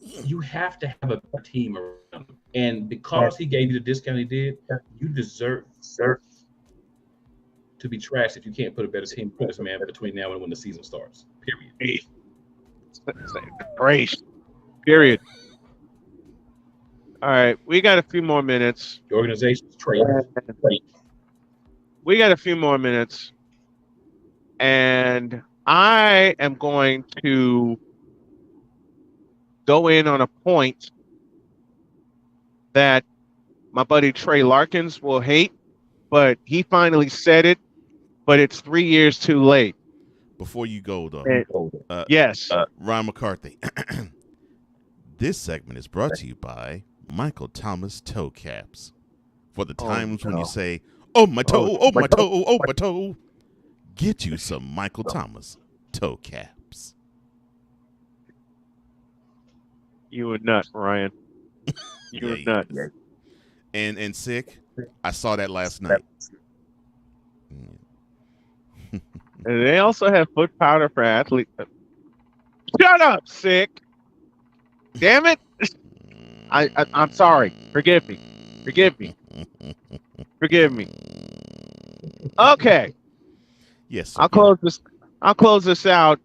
You have to have a team around him. And because he gave you the discount he did, you deserve to be trashed if you can't put a better team for this man between now and when the season starts. Period. Grace. Period. All right, we got a few more minutes. The organization's trading. We got a few more minutes, and I am going to go in on a point that my buddy Trey Larkins will hate, but he finally said it, but it's 3 years too late. before you go though, yes, Ron McCarthy. This segment is brought to you by Michael Thomas Toe Caps. For the times when you say, "Oh my toe, oh my toe, oh my toe," get you some Michael Thomas Toe Caps. You a nut, Ryan. You a nut. And sick. I saw that last night. And they also have foot powder for athletes. Shut up, sick. Damn it. I'm sorry. Forgive me. Forgive me. Forgive me. Okay. Yes. I'll close this out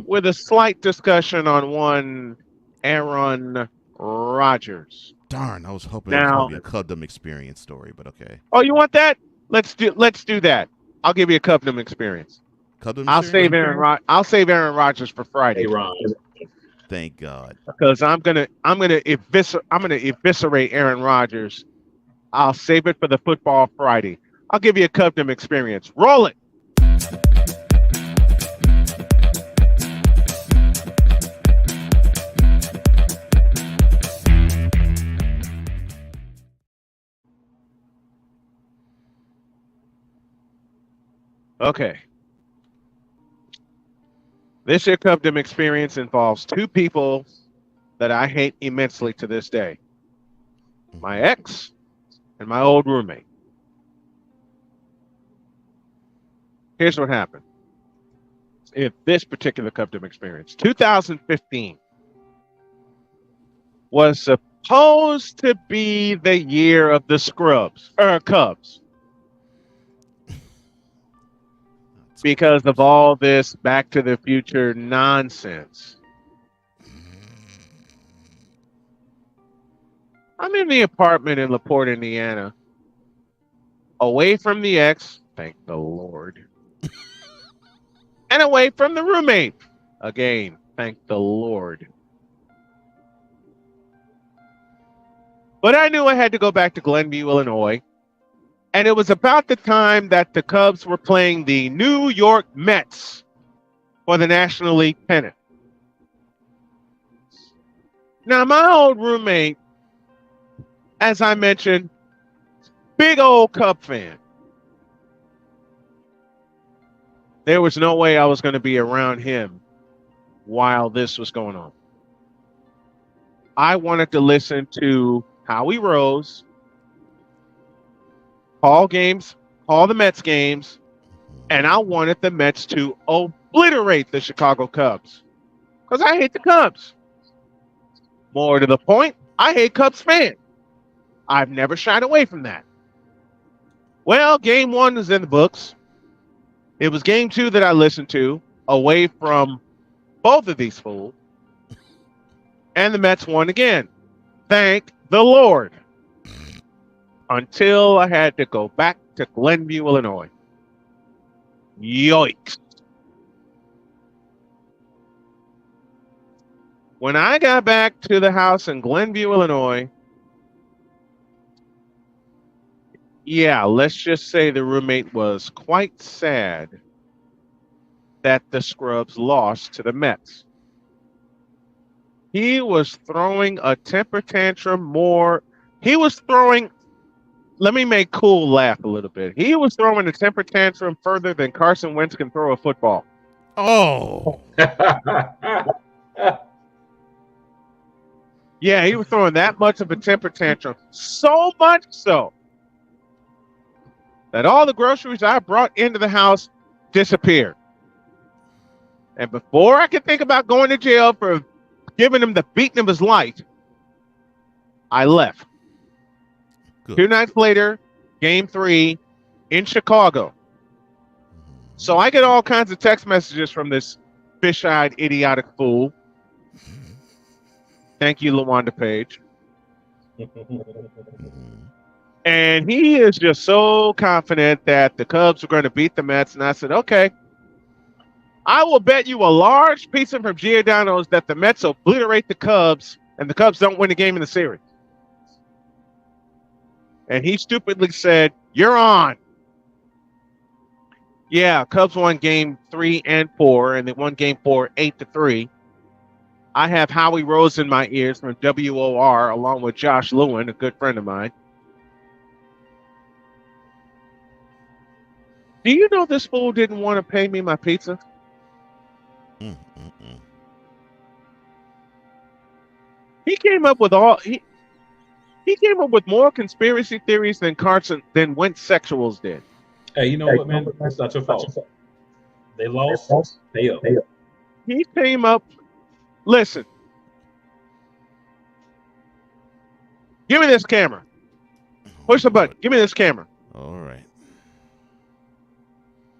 with a slight discussion on one Aaron Rodgers. Darn, I was hoping it was going to be a Cubdom experience story, but okay. Oh, you want that? Let's do that. I'll give you a Cubdom experience. I'll save Aaron Rodgers for Friday. Hey, Ron. Thank God. Because I'm gonna eviscerate Aaron Rodgers. I'll save it for the football Friday. I'll give you a Cubdom experience. Roll it. Okay. This year Cubdom experience involves two people that I hate immensely to this day. My ex and my old roommate. Here's what happened. In this particular Cubdom experience, 2015 was supposed to be the year of the Cubs. Because of all this Back to the Future nonsense. I'm in the apartment in LaPorte, Indiana, away from the ex, thank the Lord, and away from the roommate, again, thank the Lord. But I knew I had to go back to Glenview, Illinois. And it was about the time that the Cubs were playing the New York Mets for the National League pennant. Now, my old roommate, as I mentioned, big old Cub fan. There was no way I was going to be around him while this was going on. I wanted to listen to Howie Rose call the Mets games, and I wanted the Mets to obliterate the Chicago Cubs because I hate the Cubs. More to the point, I hate Cubs fans. I've never shied away from that. Well, game one was in the books. It was game two that I listened to away from both of these fools, and the Mets won again. Thank the Lord. Until I had to go back to Glenview, Illinois. Yikes. When I got back to the house in Glenview, Illinois, yeah, let's just say the roommate was quite sad that the Scrubs lost to the Mets. He was throwing a temper tantrum let me make Cool laugh a little bit. He was throwing a temper tantrum further than Carson Wentz can throw a football. Oh. Yeah, he was throwing that much of a temper tantrum. So much so that all the groceries I brought into the house disappeared. And before I could think about going to jail for giving him the beating of his life, I left. Good. 2 nights later, game 3 in Chicago. So I get all kinds of text messages from this fish-eyed, idiotic fool. Thank you, LaWanda Page. And he is just so confident that the Cubs are going to beat the Mets. And I said, okay, I will bet you a large piece from Giordano's that the Mets obliterate the Cubs and the Cubs don't win the game in the series. And he stupidly said, you're on. Yeah, Cubs won game 3 and 4, and they won game 4 8-3. I have Howie Rose in my ears from WOR along with Josh Lewin, a good friend of mine. Do you know this fool didn't want to pay me my pizza? He came up with he came up with more conspiracy theories than Wentz sexuals did. Hey, you know what, man? That's not your fault. They lost. Pay up. He came up. Listen. Give me this camera. Push the button. Give me this camera. All right.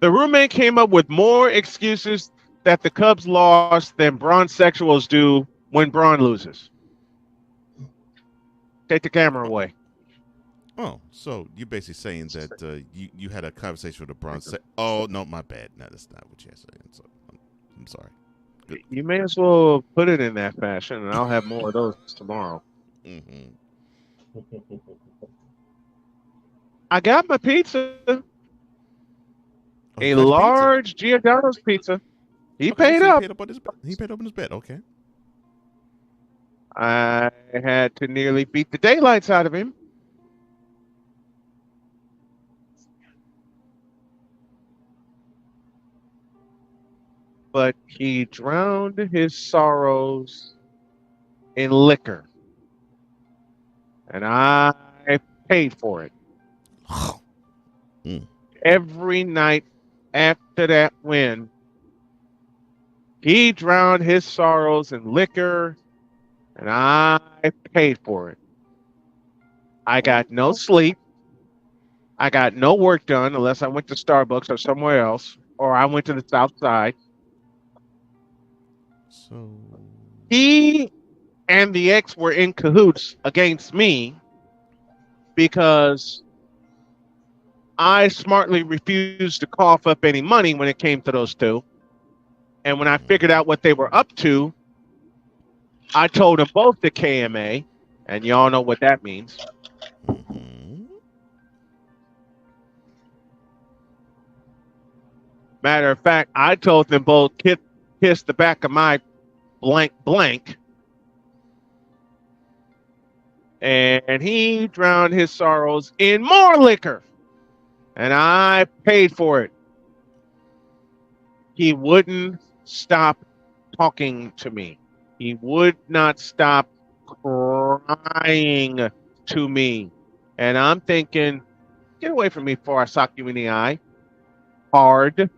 The roommate came up with more excuses that the Cubs lost than Braun sexuals do when Braun loses. Take the camera away. Oh, so you're basically saying that you had a conversation with a Braun. Oh, no, my bad. No, that's not what you're saying. So, I'm sorry. Good. You may as well put it in that fashion, and I'll have more of those tomorrow. Mm-hmm. I got my pizza. A large Giordano's pizza. He paid up. He paid up on his bet. Okay. I had to nearly beat the daylights out of him. But he drowned his sorrows in liquor. And I paid for it. Every night after that win, he drowned his sorrows in liquor, and I paid for it. I got no sleep. I got no work done unless I went to Starbucks or somewhere else, or I went to the South Side. So he and the ex were in cahoots against me because I smartly refused to cough up any money when it came to those two. And when I figured out what they were up to, I told them both the KMA, and y'all know what that means. Matter of fact, I told them both kiss the back of my blank blank. And he drowned his sorrows in more liquor. And I paid for it. He wouldn't stop talking to me. He would not stop crying to me. And I'm thinking, get away from me before I sock you in the eye. Hard.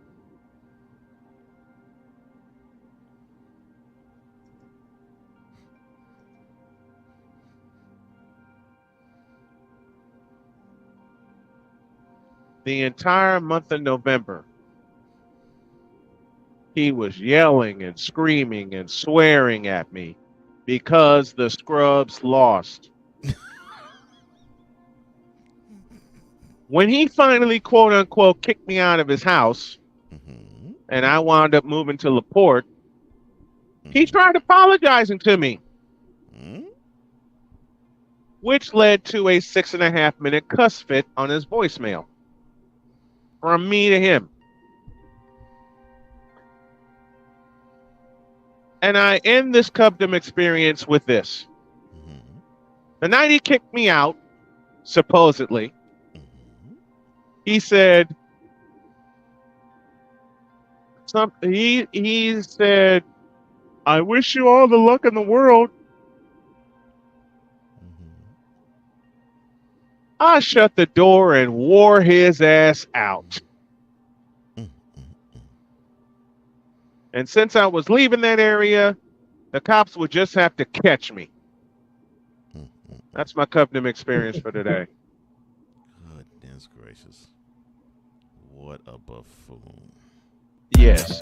The entire month of November, he was yelling and screaming and swearing at me because the Scrubs lost. When he finally, quote unquote, kicked me out of his house, and I wound up moving to LaPorte, he tried apologizing to me, which led to a 6.5-minute cuss fit on his voicemail. From me to him. And I end this Cubdom experience with this. The night he kicked me out, supposedly, he said, he said, I wish you all the luck in the world. I shut the door and wore his ass out. And since I was leaving that area, the cops would just have to catch me. That's my Cubdom experience for today. Goodness gracious. What a buffoon. Yes.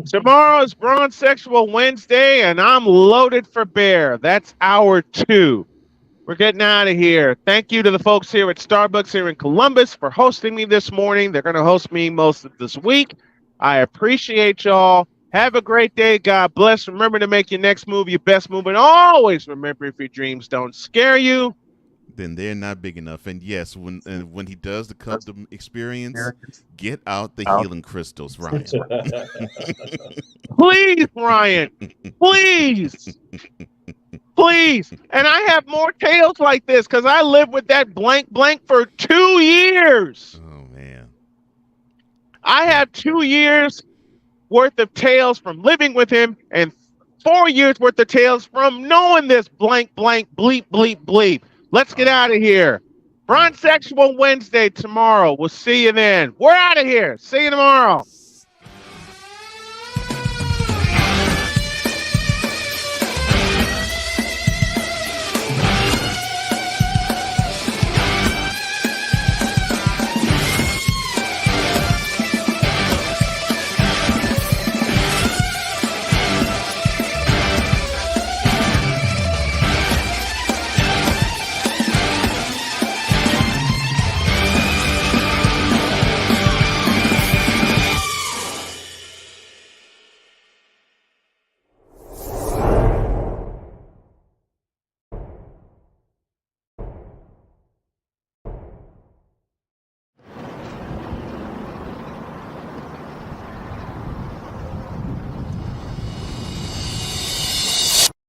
Tomorrow's Braun Sexual Wednesday, and I'm loaded for bear. That's hour 2. We're getting out of here. Thank you to the folks here at Starbucks here in Columbus for hosting me this morning. They're going to host me most of this week. I appreciate y'all. Have a great day. God bless. Remember to make your next move your best move. And always remember, if your dreams don't scare you, then they're not big enough. And yes, when he does the custom experience, get out the healing crystals, Ryan. Please, Ryan. Please. Please. And I have more tales like this because I lived with that blank for 2 years. Oh, man. I have 2 years worth of tales from living with him and 4 years worth of tales from knowing this blank, bleep, bleep, bleep. Let's get out of here. Bronze Sexual Wednesday tomorrow. We'll see you then. We're out of here. See you tomorrow.